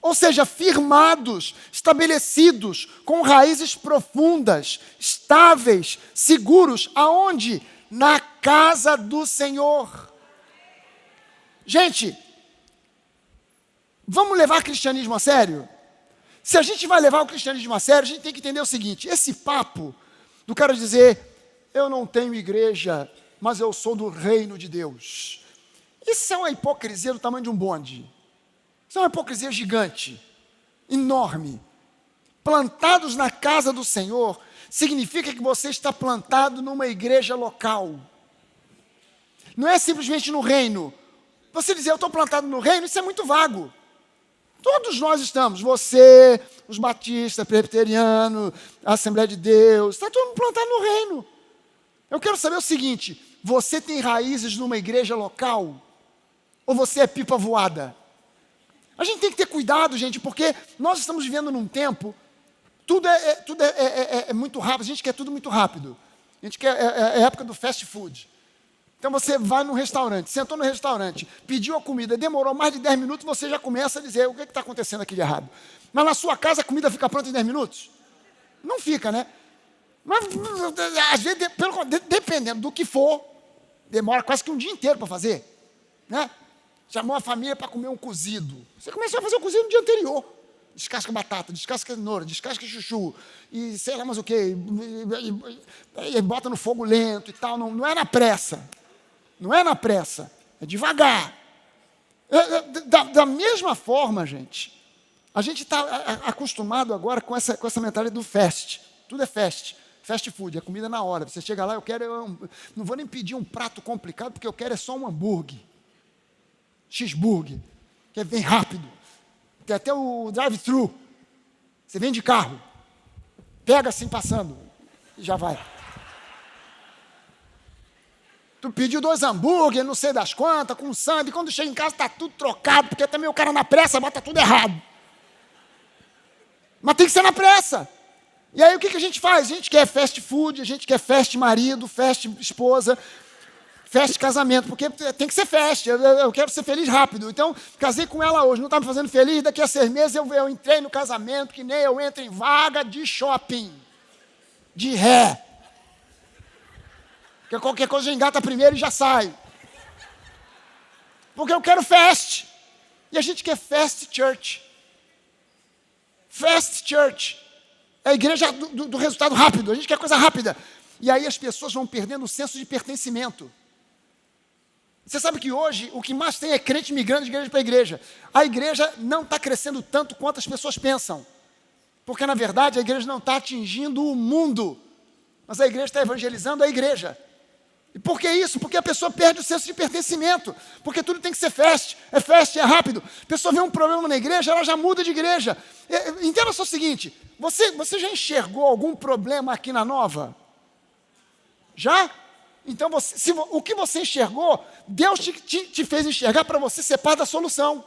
ou seja, firmados, estabelecidos, com raízes profundas, estáveis, seguros, aonde? Na casa do Senhor. Gente, vamos levar o cristianismo a sério? Se a gente vai levar o cristianismo a sério, a gente tem que entender o seguinte, esse papo do cara dizer, eu não tenho igreja, mas eu sou do reino de Deus. Isso é uma hipocrisia do tamanho de um bonde. Isso é uma hipocrisia gigante, enorme. Plantados na casa do Senhor, significa que você está plantado numa igreja local. Não é simplesmente no reino. Você dizer, eu estou plantado no reino, isso é muito vago. Todos nós estamos, você, os batistas, presbiterianos, a Assembleia de Deus, está todo mundo plantado no reino. Eu quero saber o seguinte, você tem raízes numa igreja local? Ou você é pipa voada? A gente tem que ter cuidado, gente, porque nós estamos vivendo num tempo, tudo é muito rápido, a gente quer tudo muito rápido. A gente quer, é a época do fast food. Então você vai no restaurante, sentou no restaurante, pediu a comida, demorou mais de 10 minutos, você já começa a dizer, o que está acontecendo aqui de errado? Mas na sua casa a comida fica pronta em 10 minutos? Não fica, né? Mas às vezes, dependendo do que for, demora quase que um dia inteiro para fazer, né? Chamou a família para comer um cozido. Você começou a fazer o cozido no dia anterior. Descasca batata, descasca cenoura, descasca chuchu, e sei lá mais o quê, e bota no fogo lento e tal. Não é na pressa. Não é na pressa. É devagar. Da mesma forma, gente, a gente está acostumado agora com essa mentalidade do fast. Tudo é fast. Fast food, é comida na hora. Você chega lá, não vou nem pedir um prato complicado, porque eu quero é só um hambúrguer. Cheeseburger, que é bem rápido. Tem até o drive-thru. Você vem de carro, pega assim passando e já vai. Tu pediu 2 hambúrguer, não sei das quantas, com sangue, quando chega em casa está tudo trocado, porque também o cara na pressa bota tudo errado. Mas tem que ser na pressa. E aí o que a gente faz? A gente quer fast food, a gente quer fast marido, fast esposa, fast casamento, porque tem que ser fast, eu quero ser feliz rápido. Então, casei com ela hoje, não está me fazendo feliz, daqui a 6 meses eu entrei no casamento, que nem eu entro em vaga de shopping, de ré. Porque qualquer coisa engata primeiro e já sai. Porque eu quero fast. E a gente quer fast church. Fast church. É a igreja do resultado rápido. A gente quer coisa rápida. E aí as pessoas vão perdendo o senso de pertencimento. Você sabe que hoje o que mais tem é crente migrando de igreja para igreja. A igreja não está crescendo tanto quanto as pessoas pensam. Porque, na verdade, a igreja não está atingindo o mundo. Mas a igreja está evangelizando a igreja. E por que isso? Porque a pessoa perde o senso de pertencimento. Porque tudo tem que ser fast, é rápido. A pessoa vê um problema na igreja, ela já muda de igreja. Entenda só o seguinte, você já enxergou algum problema aqui na Nova? Já? Então, o que você enxergou, Deus te fez enxergar para você ser parte da solução.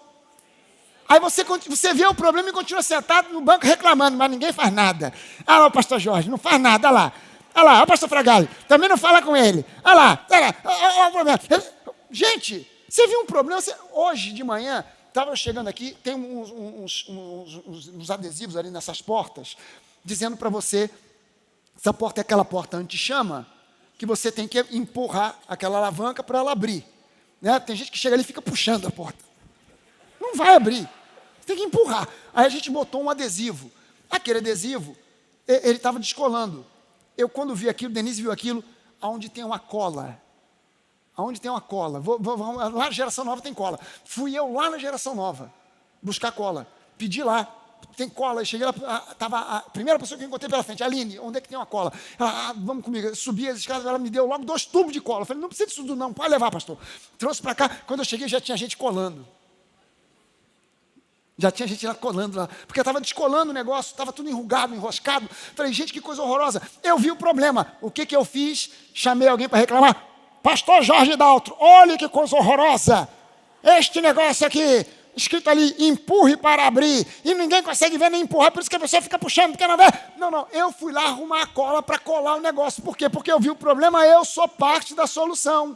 Aí você vê o problema e continua sentado no banco reclamando, mas ninguém faz nada. Ah lá o pastor Jorge, não faz nada, olha lá. Olha lá, olha o pastor Fragali, também não fala com ele. Olha lá, olha o problema. Gente, você viu um problema? Hoje de manhã, estava chegando aqui, tem uns adesivos ali nessas portas, dizendo para você, essa porta é aquela porta anti-chama, que você tem que empurrar aquela alavanca para ela abrir. Né? Tem gente que chega ali e fica puxando a porta. Não vai abrir. Você tem que empurrar. Aí a gente botou um adesivo. Aquele adesivo, ele estava descolando. Eu, quando vi aquilo, Denise viu aquilo, aonde tem uma cola. Aonde tem uma cola. Lá na Geração Nova tem cola. Fui eu lá na Geração Nova buscar cola. Pedi lá. Tem cola. Eu cheguei lá, estava a primeira pessoa que eu encontrei pela frente, Aline, onde é que tem uma cola? Ela, vamos comigo. Eu subi as escadas, ela me deu logo 2 tubos de cola. Eu falei, não precisa disso tudo não, pode levar, pastor. Trouxe para cá. Quando eu cheguei, já tinha gente colando. Já tinha gente lá colando lá, porque estava descolando o negócio, estava tudo enrugado, enroscado. Falei, gente, que coisa horrorosa. Eu vi o problema. O que eu fiz? Chamei alguém para reclamar. Pastor Jorge Daltro, olha que coisa horrorosa. Este negócio aqui, escrito ali, empurre para abrir. E ninguém consegue ver nem empurrar, por isso que a pessoa fica puxando, porque não vê. Não, eu fui lá arrumar a cola para colar o negócio. Por quê? Porque eu vi o problema, eu sou parte da solução.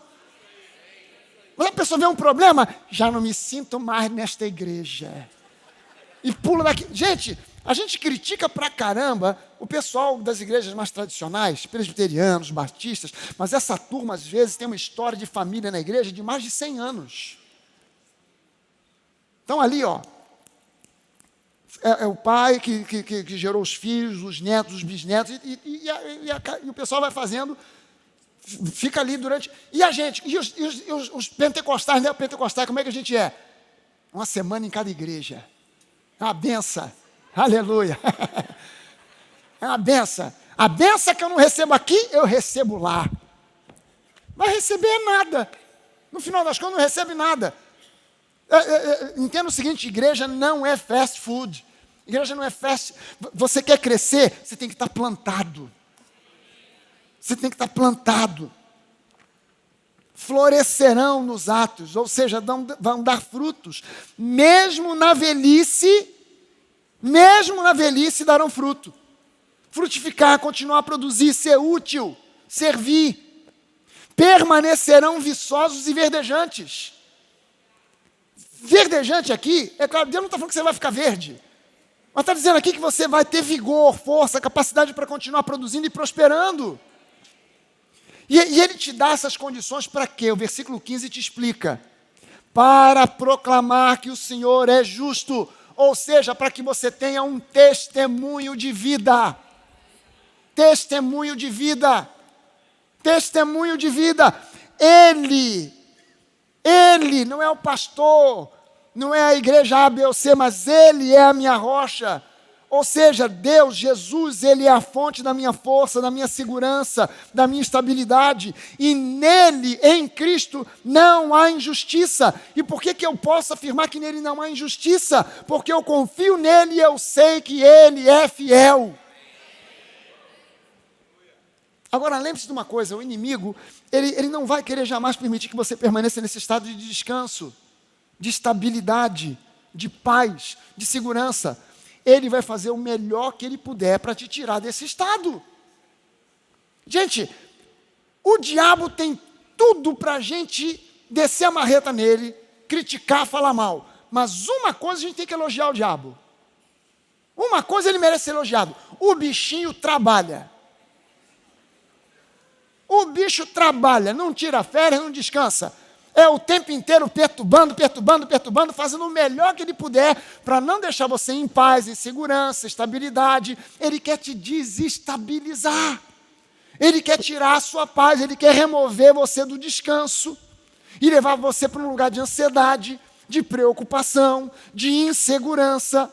Quando a pessoa vê um problema, já não me sinto mais nesta igreja. E pula daqui. Gente, a gente critica pra caramba o pessoal das igrejas mais tradicionais, presbiterianos, batistas, mas essa turma, às vezes, tem uma história de família na igreja de mais de 100 anos. Então, ali, ó, é o pai que gerou os filhos, os netos, os bisnetos, e o pessoal vai fazendo, fica ali durante... E a gente, e os pentecostais, né? O pentecostal, como é que a gente é? Uma semana em cada igreja. É uma benção, aleluia, é uma benção. A benção que eu não recebo aqui, eu recebo lá. Vai receber nada, no final das contas não recebe nada. Entenda o seguinte, igreja não é fast food, igreja não é fast, você quer crescer, você tem que estar plantado. Você tem que estar plantado. Florescerão nos atos, ou seja, vão dar frutos. Mesmo na velhice darão fruto. Frutificar, continuar a produzir, ser útil, servir. Permanecerão viçosos e verdejantes. Verdejante aqui, é claro, Deus não está falando que você vai ficar verde. Mas está dizendo aqui que você vai ter vigor, força, capacidade para continuar produzindo e prosperando. E ele te dá essas condições para quê? O versículo 15 te explica. Para proclamar que o Senhor é justo. Ou seja, para que você tenha um testemunho de vida. Testemunho de vida. Testemunho de vida. Ele não é o pastor, não é a igreja A, B ou C, mas Ele é a minha rocha. Ou seja, Deus, Jesus, Ele é a fonte da minha força, da minha segurança, da minha estabilidade. E nele, em Cristo, não há injustiça. E por que eu posso afirmar que nele não há injustiça? Porque eu confio nele e eu sei que Ele é fiel. Agora, lembre-se de uma coisa, o inimigo, ele não vai querer jamais permitir que você permaneça nesse estado de descanso, de estabilidade, de paz, de segurança. Ele vai fazer o melhor que ele puder para te tirar desse estado. Gente, o diabo tem tudo para a gente descer a marreta nele, criticar, falar mal. Mas uma coisa a gente tem que elogiar o diabo. Uma coisa ele merece ser elogiado. O bichinho trabalha. O bicho trabalha, não tira férias, não descansa. É o tempo inteiro perturbando, fazendo o melhor que ele puder para não deixar você em paz, em segurança, estabilidade. Ele quer te desestabilizar. Ele quer tirar a sua paz, ele quer remover você do descanso e levar você para um lugar de ansiedade, de preocupação, de insegurança.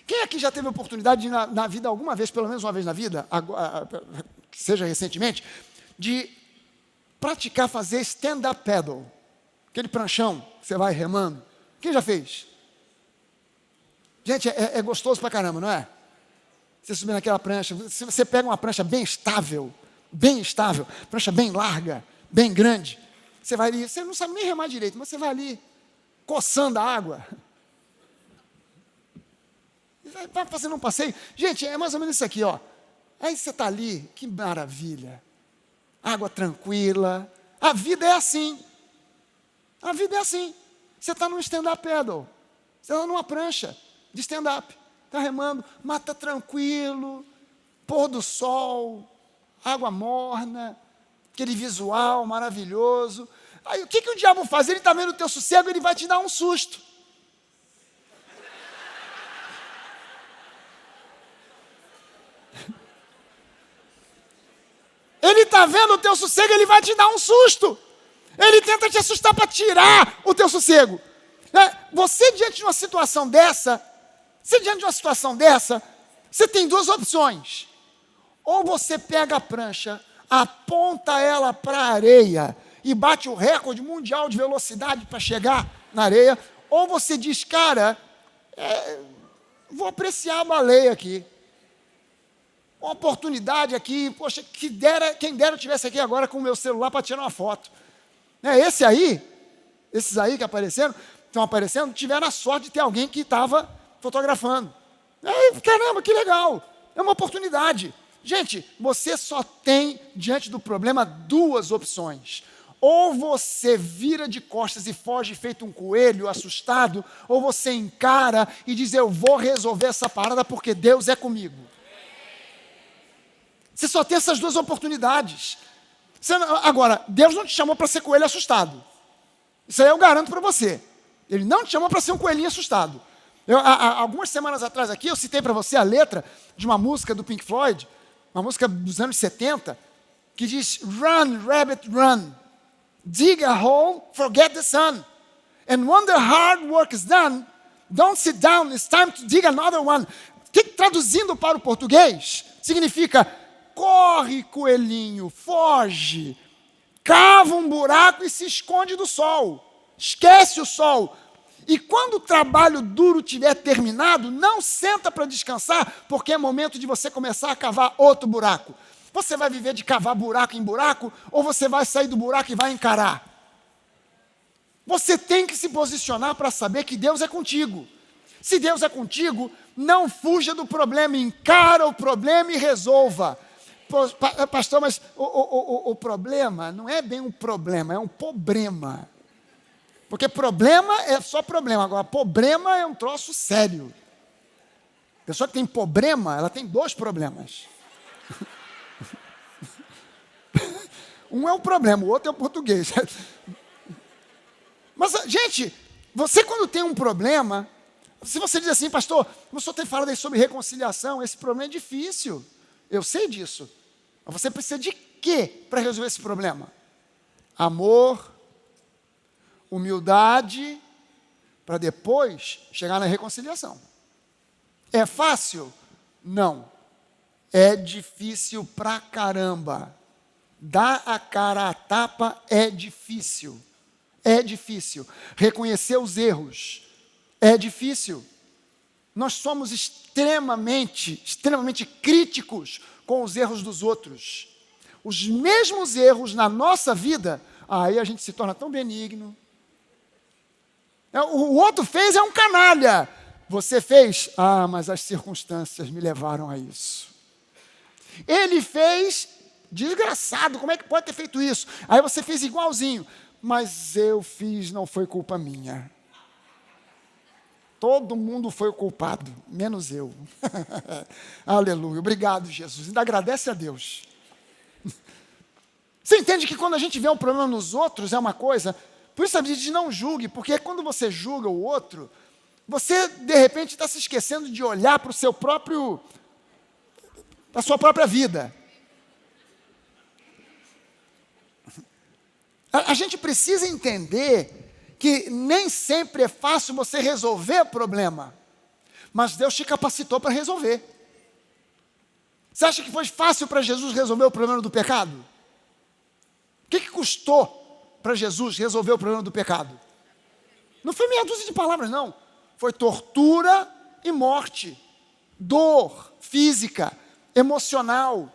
Quem aqui já teve a oportunidade de, na vida, alguma vez, pelo menos uma vez na vida, seja recentemente, de praticar fazer stand-up paddle? Aquele pranchão que você vai remando. Quem já fez? Gente, é gostoso pra caramba, não é? Você subir naquela prancha, se você pega uma prancha bem estável, prancha bem larga, bem grande, você vai ali, você não sabe nem remar direito, mas você vai ali, coçando a água, vai fazendo um passeio. Gente, é mais ou menos isso aqui, ó. Aí você está ali, que maravilha, água tranquila. A vida é assim. A vida é assim. Você está num stand-up paddle, você está numa prancha de stand-up, está remando, mas está tranquilo, pôr do sol, água morna, aquele visual maravilhoso. Aí o que o diabo faz? Ele está vendo o teu sossego, ele vai te dar um susto. Ele está vendo o teu sossego, ele vai te dar um susto. Ele tenta te assustar para tirar o teu sossego. Você diante de uma situação dessa, você tem duas opções. Ou você pega a prancha, aponta ela para a areia e bate o recorde mundial de velocidade para chegar na areia, ou você diz, cara, vou apreciar a baleia aqui. Uma oportunidade aqui, poxa, quem dera eu estivesse aqui agora com o meu celular para tirar uma foto. Esses aí que estão aparecendo, tiveram a sorte de ter alguém que estava fotografando. Caramba, que legal, é uma oportunidade. Gente, você só tem, diante do problema, duas opções. Ou você vira de costas e foge feito um coelho assustado, ou você encara e diz, eu vou resolver essa parada porque Deus é comigo. Você só tem essas duas oportunidades. Agora, Deus não te chamou para ser coelho assustado. Isso aí eu garanto para você. Ele não te chamou para ser um coelhinho assustado. Algumas semanas atrás aqui, eu citei para você a letra de uma música do Pink Floyd, uma música dos anos 70, que diz, Run, rabbit, run. Dig a hole, forget the sun. And when the hard work is done, don't sit down, it's time to dig another one. Que, traduzindo para o português, significa, corre, coelhinho, foge, cava um buraco e se esconde do sol. Esquece o sol. E quando o trabalho duro tiver terminado, não senta para descansar, porque é momento de você começar a cavar outro buraco. Você vai viver de cavar buraco em buraco, ou você vai sair do buraco e vai encarar? Você tem que se posicionar para saber que Deus é contigo. Se Deus é contigo, não fuja do problema, encara o problema e resolva. Pastor, mas o problema não é bem um problema, é um problema. Porque problema é só problema, agora problema é um troço sério. A pessoa que tem problema, ela tem dois problemas. Um é o problema, o outro é o português. Mas, gente, você quando tem um problema, se você diz assim, pastor, o senhor tem falado aí sobre reconciliação, esse problema é difícil. Eu sei disso. Mas você precisa de quê para resolver esse problema? Amor, humildade, para depois chegar na reconciliação. É fácil? Não. É difícil pra caramba. Dar a cara à tapa é difícil. É difícil. Reconhecer os erros é difícil. Nós somos extremamente críticos com os erros dos outros. Os mesmos erros na nossa vida, aí a gente se torna tão benigno. O outro fez, é um canalha. Você fez, mas as circunstâncias me levaram a isso. Ele fez, desgraçado, como é que pode ter feito isso? Aí você fez igualzinho, mas eu fiz, não foi culpa minha. Todo mundo foi o culpado, menos eu. Aleluia, obrigado, Jesus. Ainda agradece a Deus. Você entende que quando a gente vê um problema nos outros é uma coisa? Por isso a Bíblia diz não julgue, porque quando você julga o outro, você de repente está se esquecendo de olhar para a sua própria vida. A gente precisa entender que nem sempre é fácil você resolver o problema, mas Deus te capacitou para resolver. Você acha que foi fácil para Jesus resolver o problema do pecado? O que custou para Jesus resolver o problema do pecado? Não foi meia dúzia de palavras, não. Foi tortura e morte, dor física, emocional,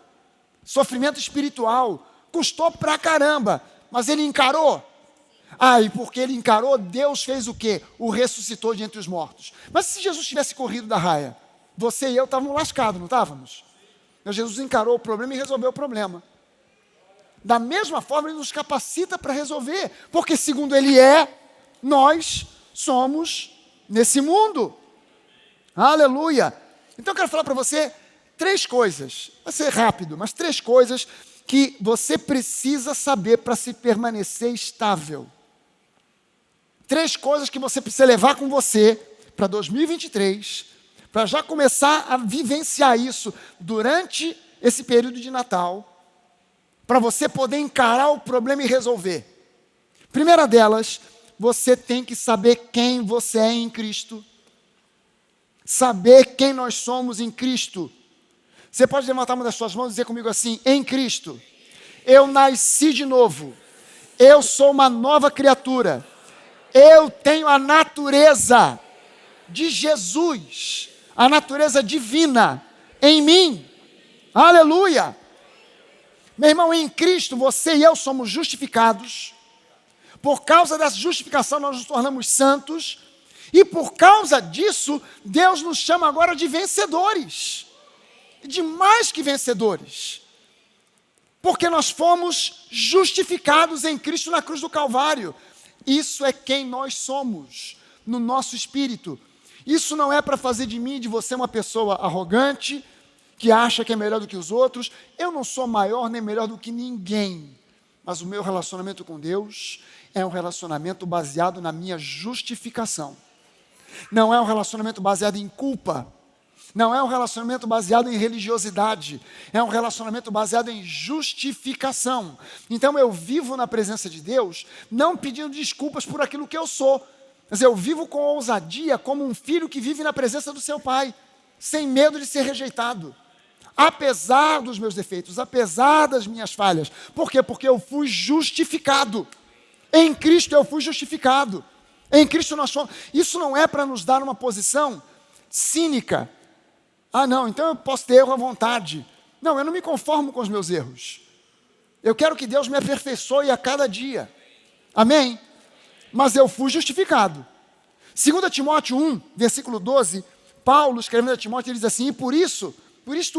sofrimento espiritual. Custou pra caramba, mas ele encarou. E porque ele encarou, Deus fez o quê? O ressuscitou de entre os mortos. Mas se Jesus tivesse corrido da raia, você e eu estávamos lascados, não estávamos? Mas Jesus encarou o problema e resolveu o problema. Da mesma forma, ele nos capacita para resolver, porque segundo ele nós somos nesse mundo. Aleluia! Então eu quero falar para você 3 coisas, vai ser rápido, mas 3 coisas que você precisa saber para se permanecer estável. 3 coisas que você precisa levar com você para 2023, para já começar a vivenciar isso durante esse período de Natal, para você poder encarar o problema e resolver. Primeira delas, você tem que saber quem você é em Cristo. Saber quem nós somos em Cristo. Você pode levantar uma das suas mãos e dizer comigo assim: em Cristo, eu nasci de novo. Eu sou uma nova criatura. Eu tenho a natureza de Jesus, a natureza divina em mim. Aleluia! Meu irmão, em Cristo, você e eu somos justificados. Por causa dessa justificação, nós nos tornamos santos. E por causa disso, Deus nos chama agora de vencedores. De mais que vencedores. Porque nós fomos justificados em Cristo na cruz do Calvário. Isso é quem nós somos, no nosso espírito. Isso não é para fazer de mim e de você uma pessoa arrogante, que acha que é melhor do que os outros. Eu não sou maior nem melhor do que ninguém. Mas o meu relacionamento com Deus é um relacionamento baseado na minha justificação. Não é um relacionamento baseado em culpa. Não é um relacionamento baseado em religiosidade. É um relacionamento baseado em justificação. Então eu vivo na presença de Deus, não pedindo desculpas por aquilo que eu sou, mas eu vivo com ousadia como um filho que vive na presença do seu pai, sem medo de ser rejeitado. Apesar dos meus defeitos, apesar das minhas falhas. Por quê? Porque eu fui justificado. Em Cristo eu fui justificado. Em Cristo nós somos. Isso não é para nos dar uma posição cínica. Não, então eu posso ter erro à vontade. Não, eu não me conformo com os meus erros. Eu quero que Deus me aperfeiçoe a cada dia. Amém? Mas eu fui justificado. 2 Timóteo 1, versículo 12, Paulo, escrevendo a Timóteo, ele diz assim: e por isto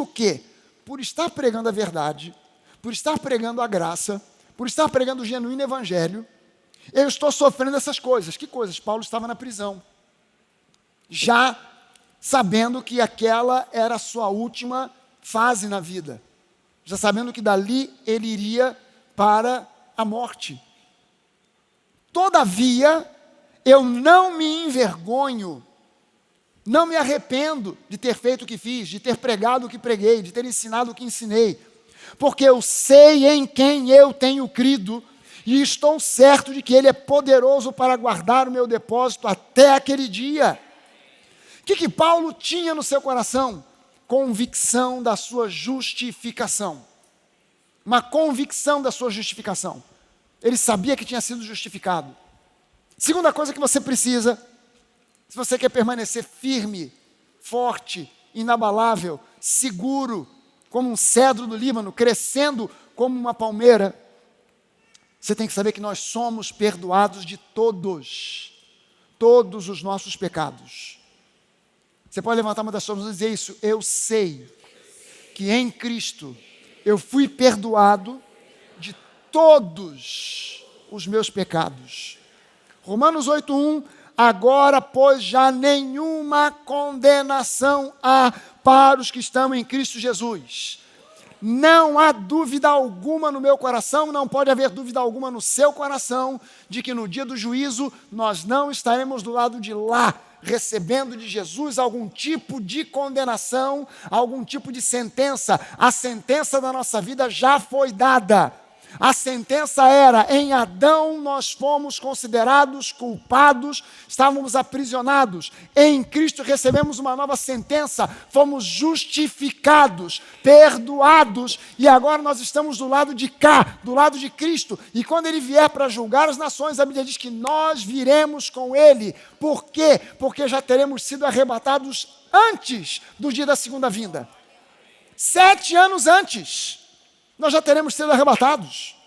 o quê? Por estar pregando a verdade, por estar pregando a graça, por estar pregando o genuíno evangelho, eu estou sofrendo essas coisas. Que coisas? Paulo estava na prisão, já sabendo que aquela era a sua última fase na vida, já sabendo que dali ele iria para a morte. Todavia, eu não me envergonho, não me arrependo de ter feito o que fiz, de ter pregado o que preguei, de ter ensinado o que ensinei, porque eu sei em quem eu tenho crido e estou certo de que Ele é poderoso para guardar o meu depósito até aquele dia. O que Paulo tinha no seu coração? Convicção da sua justificação. Uma convicção da sua justificação. Ele sabia que tinha sido justificado. Segunda coisa que você precisa, se você quer permanecer firme, forte, inabalável, seguro, como um cedro do Líbano, crescendo como uma palmeira, você tem que saber que nós somos perdoados de todos os nossos pecados. Você pode levantar uma das suas mãos e dizer isso: eu sei que em Cristo eu fui perdoado de todos os meus pecados. Romanos 8:1, agora, pois, já nenhuma condenação há para os que estão em Cristo Jesus. Não há dúvida alguma no meu coração, não pode haver dúvida alguma no seu coração, de que no dia do juízo nós não estaremos do lado de lá, recebendo de Jesus algum tipo de condenação, algum tipo de sentença. A sentença da nossa vida já foi dada. A sentença era: em Adão nós fomos considerados culpados, estávamos aprisionados. Em Cristo recebemos uma nova sentença, fomos justificados, perdoados, e agora nós estamos do lado de cá, do lado de Cristo. E quando Ele vier para julgar as nações, a Bíblia diz que nós viremos com Ele. Por quê? Porque já teremos sido arrebatados antes do dia da segunda vinda. 7 anos antes. Nós já teremos sido arrebatados.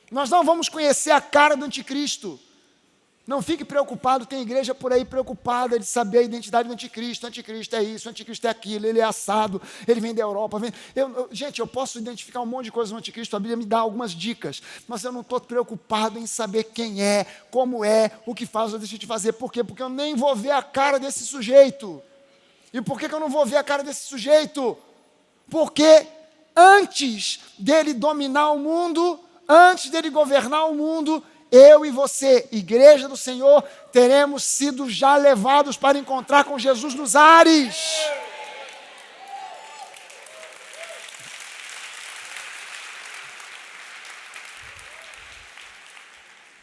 Nós não vamos conhecer a cara do anticristo. Não fique preocupado, tem igreja por aí preocupada de saber a identidade do anticristo. O anticristo é isso, o anticristo é aquilo, ele é assado, ele vem da Europa. Gente, eu posso identificar um monte de coisas no anticristo, a Bíblia me dá algumas dicas, mas eu não estou preocupado em saber quem é, como é, o que faz ou deixa de fazer. Por quê? Porque eu nem vou ver a cara desse sujeito. E por que eu não vou ver a cara desse sujeito? Porque antes dele dominar o mundo, antes dele governar o mundo, eu e você, igreja do Senhor, teremos sido já levados para encontrar com Jesus nos ares.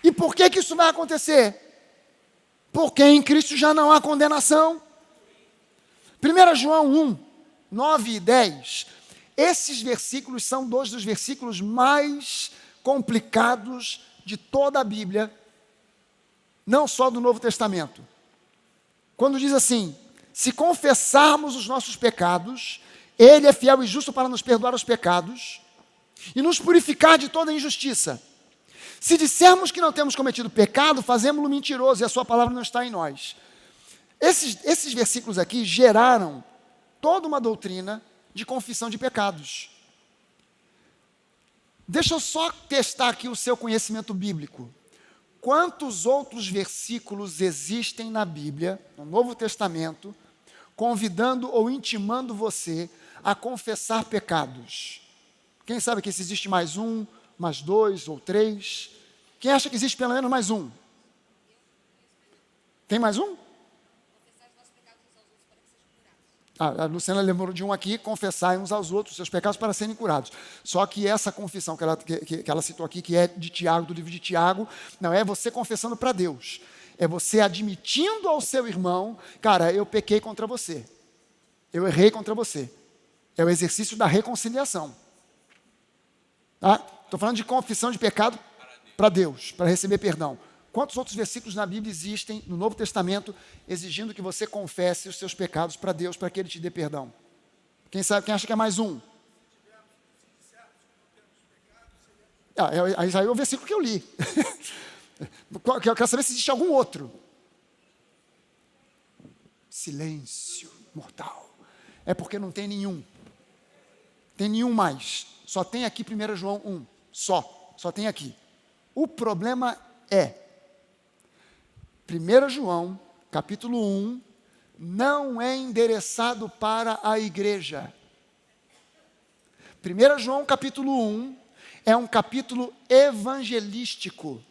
E por que isso vai acontecer? Porque em Cristo já não há condenação. 1 João 1, 9 e 10... Esses versículos são 2 dos versículos mais complicados de toda a Bíblia, não só do Novo Testamento. Quando diz assim: se confessarmos os nossos pecados, Ele é fiel e justo para nos perdoar os pecados e nos purificar de toda injustiça. Se dissermos que não temos cometido pecado, fazemos-lo mentiroso e a sua palavra não está em nós. Esses versículos aqui geraram toda uma doutrina de confissão de pecados. Deixa eu só testar aqui o seu conhecimento bíblico. Quantos outros versículos existem na Bíblia, no Novo Testamento, convidando ou intimando você a confessar pecados? Quem sabe que existe mais um, mais 2 ou 3? Quem acha que existe pelo menos mais um? Tem mais um? A Luciana lembrou de um aqui: confessai uns aos outros seus pecados para serem curados. Só que essa confissão que ela citou aqui, que é de Tiago, do livro de Tiago, não é você confessando para Deus. É você admitindo ao seu irmão: cara, eu pequei contra você. Eu errei contra você. É o exercício da reconciliação. Tá? Estou falando de confissão de pecado para Deus, para receber perdão. Quantos outros versículos na Bíblia existem, no Novo Testamento, exigindo que você confesse os seus pecados para Deus, para que Ele te dê perdão? Quem sabe, quem acha que é mais um? Aí é o versículo que eu li. Eu quero saber se existe algum outro. Silêncio mortal. É porque não tem nenhum. Tem nenhum mais. Só tem aqui 1 João 1. Só tem aqui. O problema é 1 João, capítulo 1, não é endereçado para a igreja. 1 João, capítulo 1, é um capítulo evangelístico.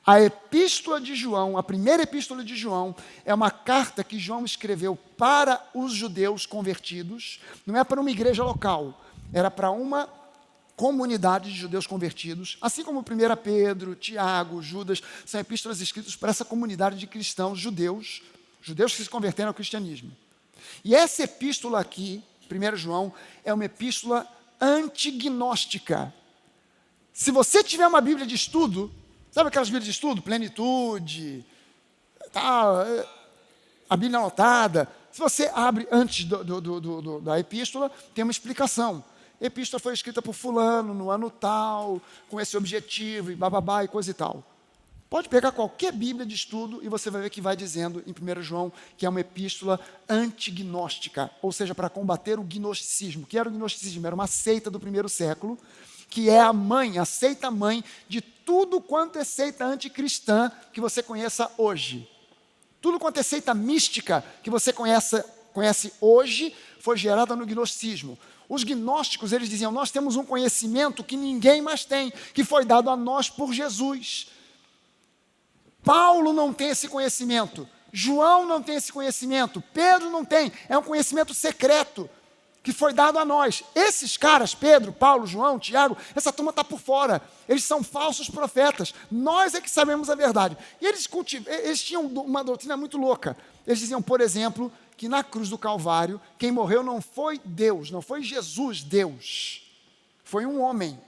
A epístola de João, a primeira epístola de João, é uma carta que João escreveu para os judeus convertidos, não é para uma igreja local, era para uma comunidade de judeus convertidos, assim como 1 Pedro, Tiago, Judas, são epístolas escritas para essa comunidade de cristãos judeus que se converteram ao cristianismo. E essa epístola aqui, 1 João, é uma epístola antignóstica. Se você tiver uma Bíblia de estudo, sabe aquelas Bíblias de estudo? Plenitude, a Bíblia anotada. Se você abre antes da epístola, tem uma explicação. A epístola foi escrita por fulano, no ano tal, com esse objetivo, e bababá, e coisa e tal. Pode pegar qualquer Bíblia de estudo e você vai ver que vai dizendo em 1 João que é uma epístola antignóstica, ou seja, para combater o gnosticismo. O que era o gnosticismo? Era uma seita do primeiro século, que é a seita mãe de tudo quanto é seita anticristã que você conheça hoje. Tudo quanto é seita mística que você conhece conhece hoje foi gerada no gnosticismo. Os gnósticos, eles diziam, nós temos um conhecimento que ninguém mais tem, que foi dado a nós por Jesus. Paulo não tem esse conhecimento, João não tem esse conhecimento, Pedro não tem, é um conhecimento secreto que foi dado a nós. Esses caras, Pedro, Paulo, João, Tiago, essa turma está por fora, eles são falsos profetas, nós é que sabemos a verdade. E eles tinham uma doutrina muito louca, eles diziam, por exemplo, que na cruz do Calvário, quem morreu não foi Deus, não foi Jesus, Deus, foi um homem,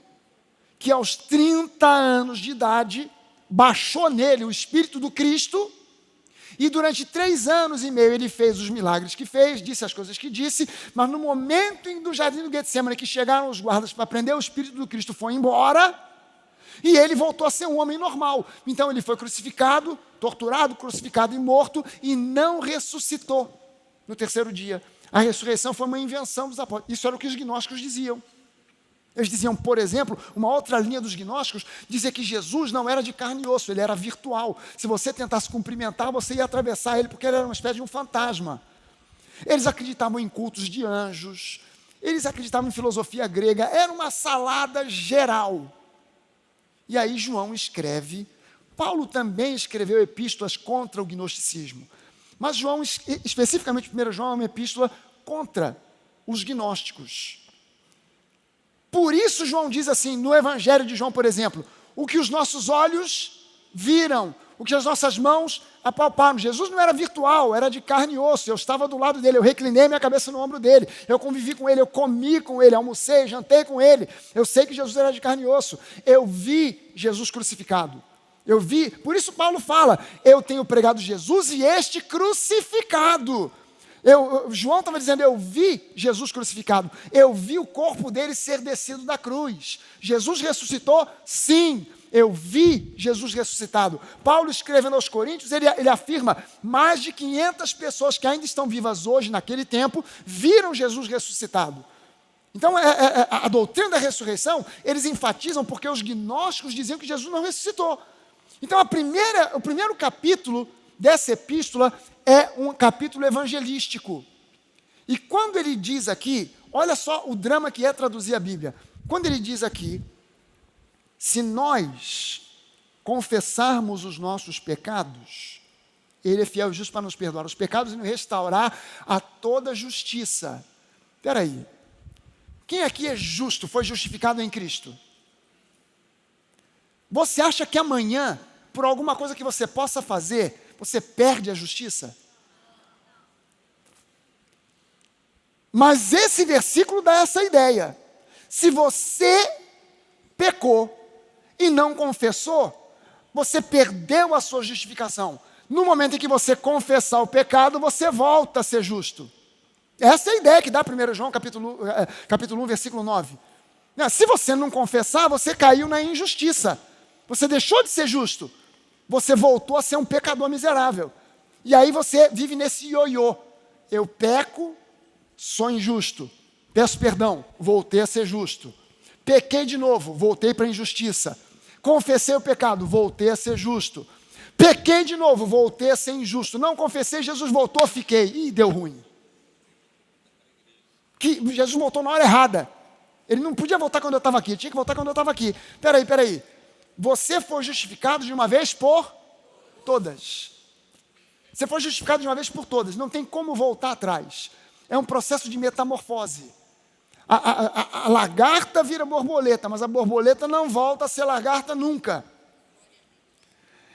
que aos 30 anos de idade, baixou nele o Espírito do Cristo, e durante 3 anos e meio ele fez os milagres que fez, disse as coisas que disse, mas no momento do jardim do Getsemane, que chegaram os guardas para prender o Espírito do Cristo, foi embora, e ele voltou a ser um homem normal. Então ele foi crucificado, torturado, crucificado e morto, e não ressuscitou no 3º dia. A ressurreição foi uma invenção dos apóstolos. Isso era o que os gnósticos diziam. Eles diziam, por exemplo, uma outra linha dos gnósticos, dizia que Jesus não era de carne e osso, ele era virtual. Se você tentasse cumprimentar, você ia atravessar ele, porque ele era uma espécie de um fantasma. Eles acreditavam em cultos de anjos, eles acreditavam em filosofia grega, era uma salada geral. E aí João escreve, Paulo também escreveu epístolas contra o gnosticismo, mas João, especificamente 1 João, é uma epístola contra os gnósticos. Por isso João diz assim, no Evangelho de João, por exemplo, o que os nossos olhos viram, o que as nossas mãos apalparam. Jesus não era virtual, era de carne e osso, eu estava do lado dele, eu reclinei minha cabeça no ombro dele, eu convivi com ele, eu comi com ele, almocei, jantei com ele, eu sei que Jesus era de carne e osso, eu vi Jesus crucificado, eu vi, por isso Paulo fala, eu tenho pregado Jesus e este crucificado. João estava dizendo, eu vi Jesus crucificado, eu vi o corpo dele ser descido da cruz. Jesus ressuscitou? Sim, eu vi Jesus ressuscitado. Paulo, escrevendo aos Coríntios, ele afirma, mais de 500 pessoas que ainda estão vivas hoje, naquele tempo, viram Jesus ressuscitado. Então, a doutrina da ressurreição, eles enfatizam porque os gnósticos diziam que Jesus não ressuscitou. Então, o primeiro capítulo dessa epístola é um capítulo evangelístico. E quando ele diz aqui, olha só o drama que é traduzir a Bíblia. Quando ele diz aqui, se nós confessarmos os nossos pecados, ele é fiel e justo para nos perdoar os pecados e nos restaurar a toda justiça. Espera aí, quem aqui é justo, foi justificado em Cristo? Você acha que amanhã, por alguma coisa que você possa fazer, você perde a justiça? Mas esse versículo dá essa ideia. Se você pecou e não confessou, você perdeu a sua justificação. No momento em que você confessar o pecado, você volta a ser justo. Essa é a ideia que dá 1 João capítulo 1, versículo 9. Se você não confessar, você caiu na injustiça. Você deixou de ser justo. Você voltou a ser um pecador miserável. E aí você vive nesse ioiô. Eu peco, sou injusto. Peço perdão, voltei a ser justo. Pequei de novo, voltei para a injustiça. Confessei o pecado, voltei a ser justo. Pequei de novo, voltei a ser injusto. Não confessei, Jesus voltou, fiquei. Ih, deu ruim. Jesus voltou na hora errada. Ele não podia voltar quando eu estava aqui, tinha que voltar quando eu estava aqui. Peraí. Você foi justificado de uma vez por todas. Você foi justificado de uma vez por todas. Não tem como voltar atrás. É um processo de metamorfose. A lagarta vira borboleta, mas a borboleta não volta a ser lagarta nunca.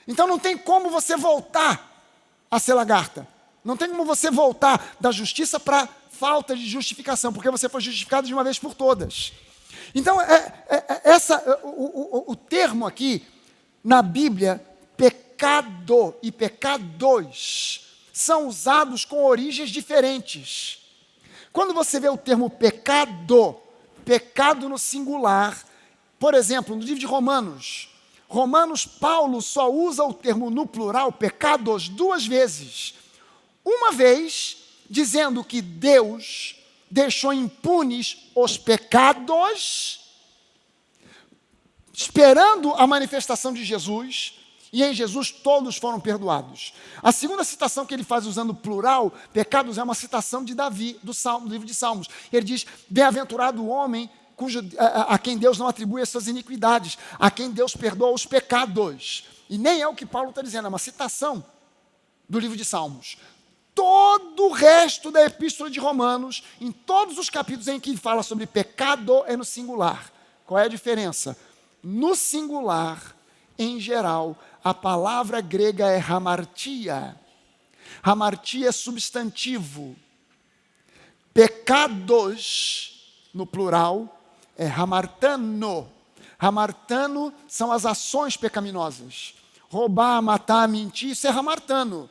Então não tem como você voltar a ser lagarta. Não tem como você voltar da justiça para falta de justificação, porque você foi justificado de uma vez por todas. Então, o termo aqui, na Bíblia, pecado e pecados, são usados com origens diferentes. Quando você vê o termo pecado no singular, por exemplo, no livro de Romanos, Paulo só usa o termo no plural, pecados, 2 vezes. Uma vez, dizendo que Deus deixou impunes os pecados, esperando a manifestação de Jesus, E em Jesus todos foram perdoados. A segunda citação que ele faz usando o plural, pecados, é uma citação de Davi, do livro de Salmos. Ele diz, bem-aventurado o homem a quem Deus não atribui as suas iniquidades, a quem Deus perdoa os pecados. E nem é o que Paulo está dizendo, é uma citação do livro de Salmos. Todo o resto da epístola de Romanos, em todos os capítulos em que ele fala sobre pecado, é no singular. Qual é a diferença? No singular, em geral, a palavra grega é hamartia. Hamartia é substantivo. Pecados, no plural, é hamartano. Hamartano são as ações pecaminosas. Roubar, matar, mentir, isso é hamartano.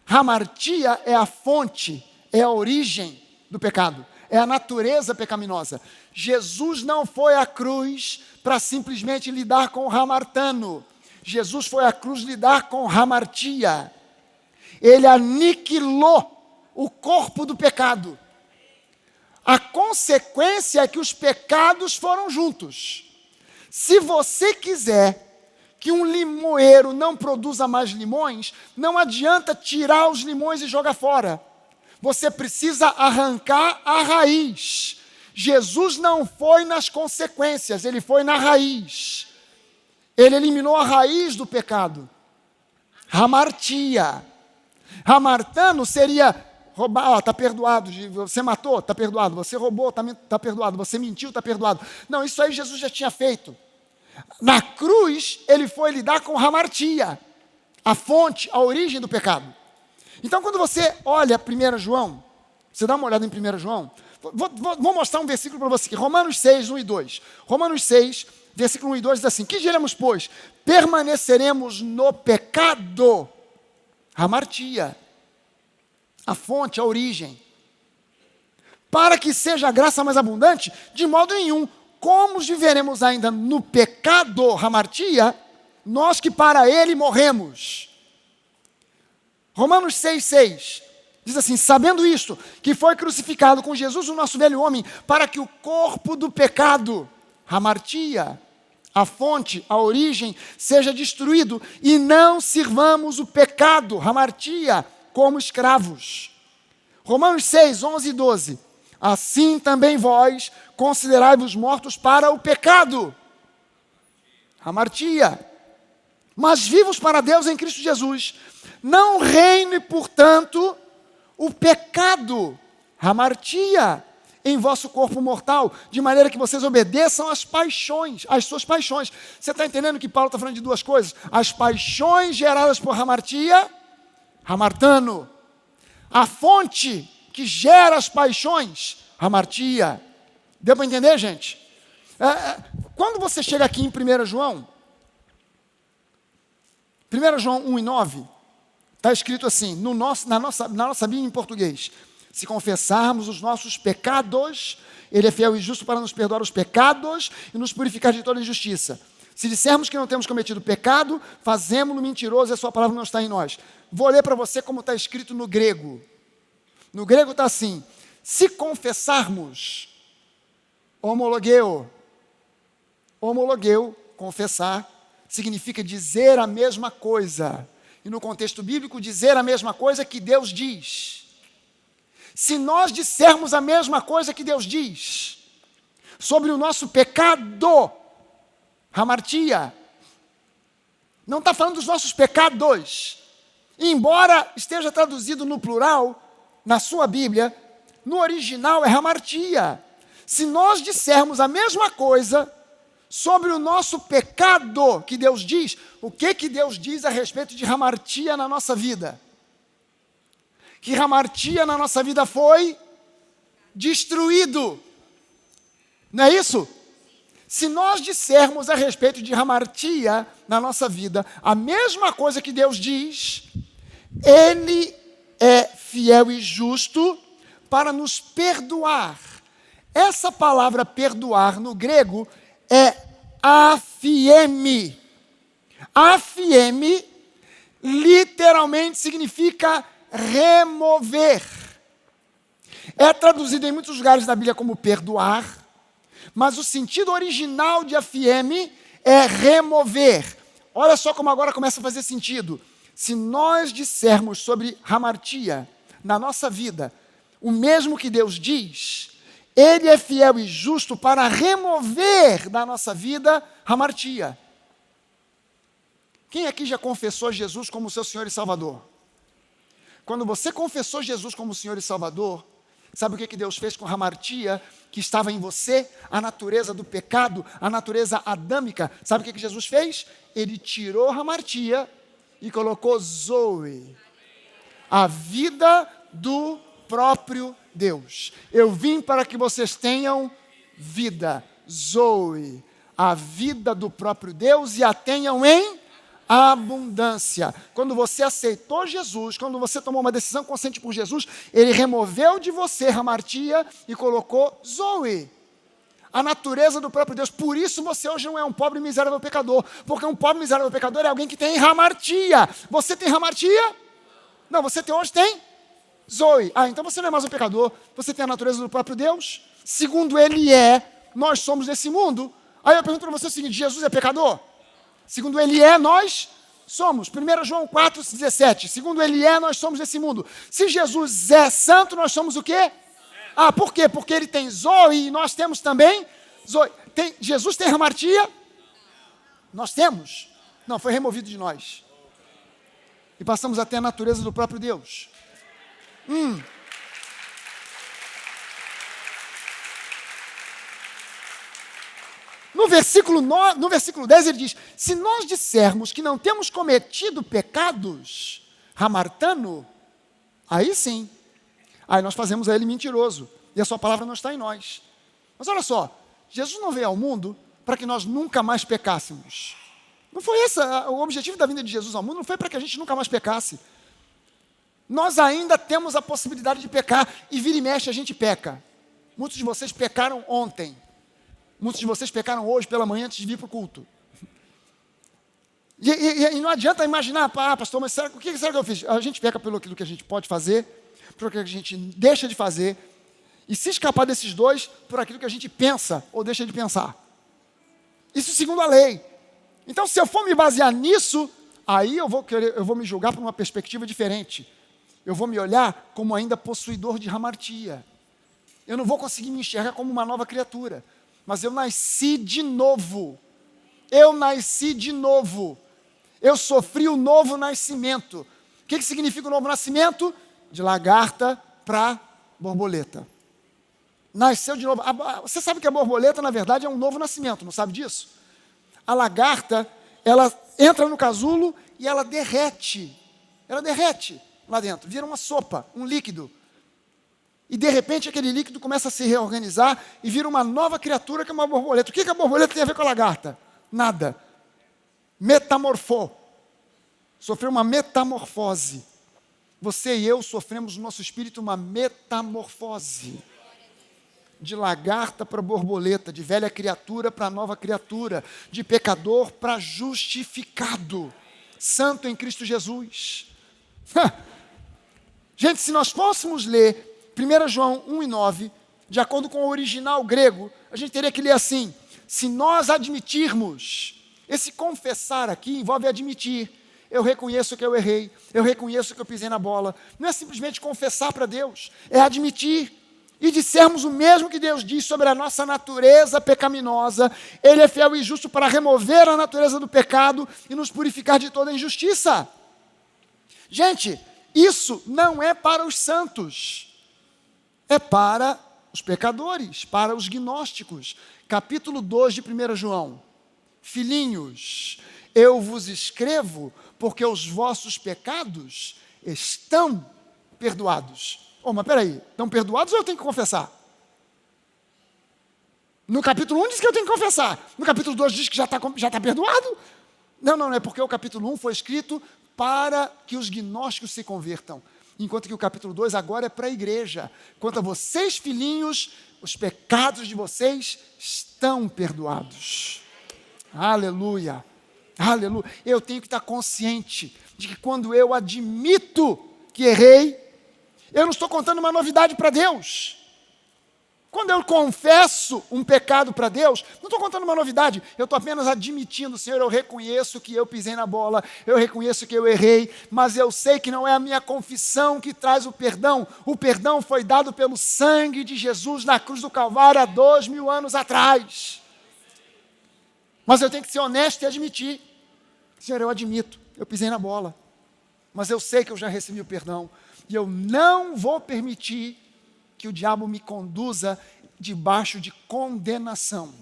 Hamartia é a fonte, é a origem do pecado. É a natureza pecaminosa. Jesus não foi à cruz para simplesmente lidar com o hamartano. Jesus foi à cruz lidar com hamartia. Ele aniquilou o corpo do pecado. A consequência é que os pecados foram juntos. Se você quiser que um limoeiro não produza mais limões, não adianta tirar os limões e jogar fora. Você precisa arrancar a raiz. Jesus não foi nas consequências, ele foi na raiz. Ele eliminou a raiz do pecado. Hamartia. Hamartano seria roubar, está perdoado. Você matou, está perdoado. Você roubou, está perdoado. Você mentiu, está perdoado. Não, isso aí Jesus já tinha feito. Na cruz, ele foi lidar com hamartia, a fonte, a origem do pecado. Então, quando você olha 1 João, você dá uma olhada em 1 João, vou mostrar um versículo para você aqui, Romanos 6, 1 e 2. Romanos 6, versículo 1 e 2 diz assim, que diremos, pois? Permaneceremos no pecado, hamartia, a fonte, a origem, para que seja a graça mais abundante? De modo nenhum. Como viveremos ainda no pecado, hamartia, nós que para ele morremos? Romanos 6,6 diz assim, sabendo isto, que foi crucificado com Jesus o nosso velho homem, para que o corpo do pecado, hamartia, a fonte, a origem, seja destruído, e não sirvamos o pecado, hamartia, como escravos. Romanos 6, 11 e 12. Assim também vós considerai-vos mortos para o pecado, hamartia, mas vivos para Deus em Cristo Jesus. Não reine, portanto, o pecado, hamartia, em vosso corpo mortal, de maneira que vocês obedeçam às paixões, às suas paixões. Você está entendendo que Paulo está falando de duas coisas? As paixões geradas por hamartia, hamartano. A fonte que gera as paixões, hamartia. Deu para entender, gente? Quando você chega aqui em 1 João 1 e 9, está escrito assim, na nossa Bíblia em português, se confessarmos os nossos pecados, ele é fiel e justo para nos perdoar os pecados e nos purificar de toda injustiça. Se dissermos que não temos cometido pecado, fazemos-no mentiroso e a sua palavra não está em nós. Vou ler para você como está escrito no grego. No grego está assim, se confessarmos, homologueu, confessar, significa dizer a mesma coisa. E no contexto bíblico, dizer a mesma coisa que Deus diz. Se nós dissermos a mesma coisa que Deus diz, sobre o nosso pecado, hamartia, não está falando dos nossos pecados, embora esteja traduzido no plural, na sua Bíblia, no original é hamartia. Se nós dissermos a mesma coisa sobre o nosso pecado que Deus diz, o que Deus diz a respeito de hamartia na nossa vida? Que hamartia na nossa vida foi destruído. Não é isso? Se nós dissermos a respeito de hamartia na nossa vida, a mesma coisa que Deus diz, Ele é fiel e justo para nos perdoar. Essa palavra perdoar no grego é afieme. Afieme literalmente significa remover. É traduzido em muitos lugares da Bíblia como perdoar, mas o sentido original de afieme é remover, olha só como agora começa a fazer sentido. Se nós dissermos sobre hamartia na nossa vida, o mesmo que Deus diz, Ele é fiel e justo para remover da nossa vida hamartia. Quem aqui já confessou Jesus como seu Senhor e Salvador? Quando você confessou Jesus como Senhor e Salvador, sabe o que Deus fez com a hamartia que estava em você? A natureza do pecado, a natureza adâmica. Sabe o que Jesus fez? Ele tirou a hamartia e colocou Zoe, a vida do próprio Deus. Eu vim para que vocês tenham vida, Zoe, a vida do próprio Deus, e a tenham em abundância. Quando você aceitou Jesus, quando você tomou uma decisão consciente por Jesus, Ele removeu de você a hamartia e colocou Zoe, a natureza do próprio Deus. Por isso você hoje não é um pobre miserável pecador, porque um pobre miserável pecador é alguém que tem hamartia. Você tem hamartia? Não, você hoje tem Zoe. Então você não é mais um pecador, você tem a natureza do próprio Deus. Segundo Ele nós somos nesse mundo. Aí eu pergunto para você o seguinte: Jesus é pecador? Segundo Ele nós somos. 1 João 4,17. Segundo Ele nós somos nesse mundo. Se Jesus é santo, nós somos o quê? Por quê? Porque Ele tem Zoe e nós temos também Zoe. Jesus tem hamartia? Nós temos. Não, foi removido de nós. E passamos a ter a natureza do próprio Deus. No versículo 10 ele diz: se nós dissermos que não temos cometido pecados, hamartano, aí sim, aí nós fazemos a Ele mentiroso, e a sua palavra não está em nós. Mas olha só, Jesus não veio ao mundo para que nós nunca mais pecássemos. Não foi esse o objetivo da vinda de Jesus ao mundo, não foi para que a gente nunca mais pecasse. Nós ainda temos a possibilidade de pecar, e vira e mexe a gente peca. Muitos de vocês pecaram ontem. Muitos de vocês pecaram hoje pela manhã antes de vir para o culto. E não adianta imaginar, pastor, mas o que será que eu fiz? A gente peca pelo aquilo que a gente pode fazer, por aquilo que a gente deixa de fazer, e se escapar desses dois, por aquilo que a gente pensa ou deixa de pensar. Isso segundo a lei. Então, se eu for me basear nisso, aí eu vou me julgar por uma perspectiva diferente. Eu vou me olhar como ainda possuidor de hamartia. Eu não vou conseguir me enxergar como uma nova criatura. Mas eu nasci de novo. Eu sofri o novo nascimento. O que significa o novo nascimento? De lagarta para borboleta. Nasceu de novo. Você sabe que a borboleta, na verdade, é um novo nascimento, não sabe disso? A lagarta, ela entra no casulo e ela derrete. Ela derrete lá dentro, vira uma sopa, um líquido. E de repente aquele líquido começa a se reorganizar e vira uma nova criatura que é uma borboleta. O que a borboleta tem a ver com a lagarta? Nada. Metamorfou. Sofreu uma metamorfose. Você e eu sofremos no nosso espírito uma metamorfose. De lagarta para borboleta, de velha criatura para nova criatura, de pecador para justificado, santo em Cristo Jesus. Gente, se nós fôssemos ler 1 João 1:9, de acordo com o original grego, a gente teria que ler assim: se nós admitirmos, esse confessar aqui envolve admitir. Eu reconheço que eu errei, eu reconheço que eu pisei na bola. Não é simplesmente confessar para Deus, é admitir. E dissermos o mesmo que Deus diz sobre a nossa natureza pecaminosa, Ele é fiel e justo para remover a natureza do pecado e nos purificar de toda injustiça. Gente, isso não é para os santos. É para os pecadores, para os gnósticos. Capítulo 2 de 1 João. Filhinhos, eu vos escrevo porque os vossos pecados estão perdoados. Mas peraí, estão perdoados ou eu tenho que confessar? No capítulo 1 diz que eu tenho que confessar. No capítulo 2 diz que já está perdoado? Não, é porque o capítulo 1 foi escrito para que os gnósticos se convertam. Enquanto que o capítulo 2 agora é para a igreja. Quanto a vocês, filhinhos, os pecados de vocês estão perdoados. Aleluia, aleluia. Eu tenho que estar consciente de que quando eu admito que errei, eu não estou contando uma novidade para Deus. Quando eu confesso um pecado para Deus, não estou contando uma novidade, eu estou apenas admitindo, Senhor, eu reconheço que eu pisei na bola, eu reconheço que eu errei, mas eu sei que não é a minha confissão que traz o perdão foi dado pelo sangue de Jesus na cruz do Calvário há 2000 anos atrás. Mas eu tenho que ser honesto e admitir, Senhor, eu admito, eu pisei na bola, mas eu sei que eu já recebi o perdão, e eu não vou permitir que o diabo me conduza debaixo de condenação.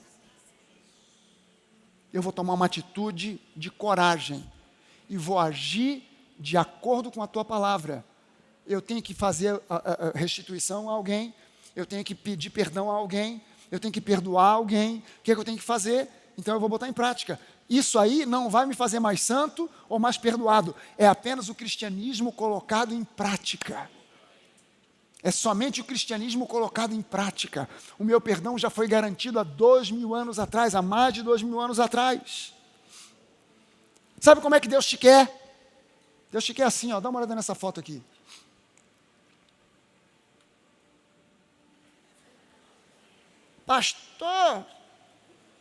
Eu vou tomar uma atitude de coragem e vou agir de acordo com a tua palavra. Eu tenho que fazer a restituição a alguém, eu tenho que pedir perdão a alguém, eu tenho que perdoar alguém. O que é que eu tenho que fazer? Então eu vou botar em prática. Isso aí não vai me fazer mais santo ou mais perdoado. É apenas o cristianismo colocado em prática. É somente o cristianismo colocado em prática. O meu perdão já foi garantido há 2000 anos atrás, há mais de 2000 anos atrás. Sabe como é que Deus te quer? Deus te quer assim, ó, dá uma olhada nessa foto aqui. Pastor,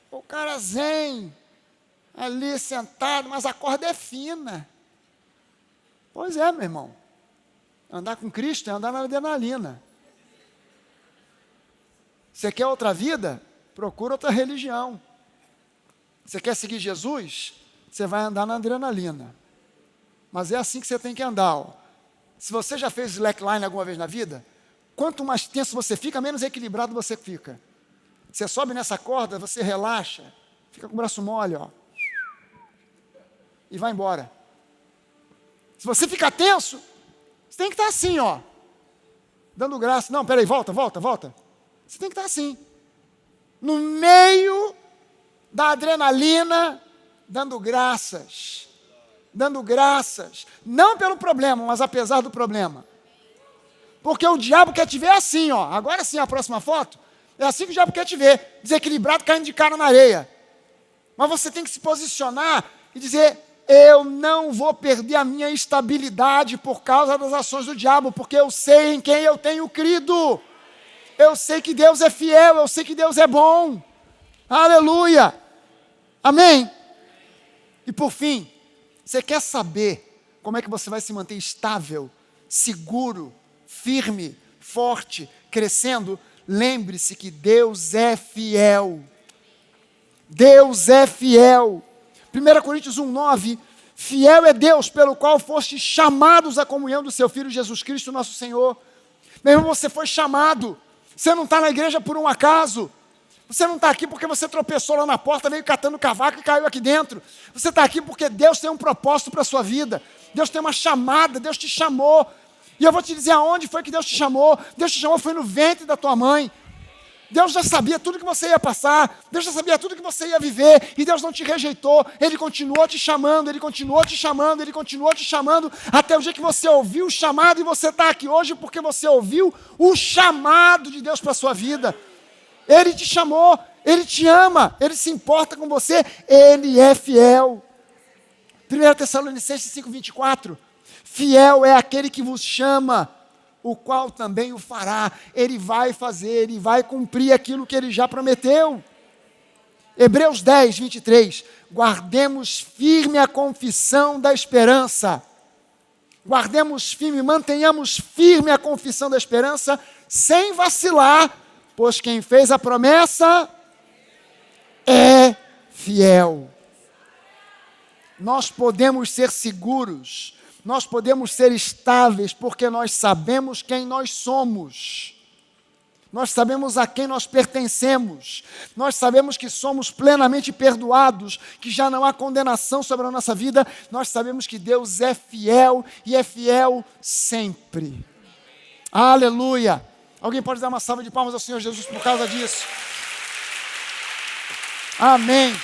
o cara zen, ali sentado, mas a corda é fina. Pois é, meu irmão. Andar com Cristo é andar na adrenalina. Você quer outra vida? Procura outra religião. Você quer seguir Jesus? Você vai andar na adrenalina. Mas é assim que você tem que andar. Ó. Se você já fez slackline alguma vez na vida, quanto mais tenso você fica, menos equilibrado você fica. Você sobe nessa corda, você relaxa, fica com o braço mole, ó, e vai embora. Se você ficar tenso, você tem que estar assim, ó, dando graça. Não, peraí, volta. Você tem que estar assim, no meio da adrenalina, dando graças, não pelo problema, mas apesar do problema. Porque o diabo quer te ver assim, ó. Agora sim, a próxima foto, é assim que o diabo quer te ver, desequilibrado, caindo de cara na areia. Mas você tem que se posicionar e dizer: eu não vou perder a minha estabilidade por causa das ações do diabo, porque eu sei em quem eu tenho crido. Eu sei que Deus é fiel, eu sei que Deus é bom. Aleluia. Amém? E por fim, você quer saber como é que você vai se manter estável, seguro, firme, forte, crescendo? Lembre-se que Deus é fiel. Deus é fiel. 1 Coríntios 1:9, fiel é Deus pelo qual fostes chamados à comunhão do seu Filho Jesus Cristo, nosso Senhor. Meu irmão, você foi chamado. Você não está na igreja por um acaso. Você não está aqui porque você tropeçou lá na porta, veio catando cavaco e caiu aqui dentro. Você está aqui porque Deus tem um propósito para a sua vida. Deus tem uma chamada, Deus te chamou. E eu vou te dizer aonde foi que Deus te chamou. Deus te chamou foi no ventre da tua mãe. Deus já sabia tudo que você ia passar, Deus já sabia tudo que você ia viver, e Deus não te rejeitou, Ele continuou te chamando, até o dia que você ouviu o chamado, e você está aqui hoje porque você ouviu o chamado de Deus para a sua vida. Ele te chamou, Ele te ama, Ele se importa com você, Ele é fiel. 1 Tessalonicenses 5:24, fiel é aquele que vos chama, o qual também o fará. Ele vai fazer, Ele vai cumprir aquilo que Ele já prometeu. Hebreus 10:23, guardemos firme a confissão da esperança. Guardemos firme, mantenhamos firme a confissão da esperança, sem vacilar, pois quem fez a promessa é fiel. Nós podemos ser seguros, nós podemos ser estáveis, porque nós sabemos quem nós somos. Nós sabemos a quem nós pertencemos. Nós sabemos que somos plenamente perdoados, que já não há condenação sobre a nossa vida. Nós sabemos que Deus é fiel e é fiel sempre. Aleluia! Alguém pode dar uma salva de palmas ao Senhor Jesus por causa disso? Amém!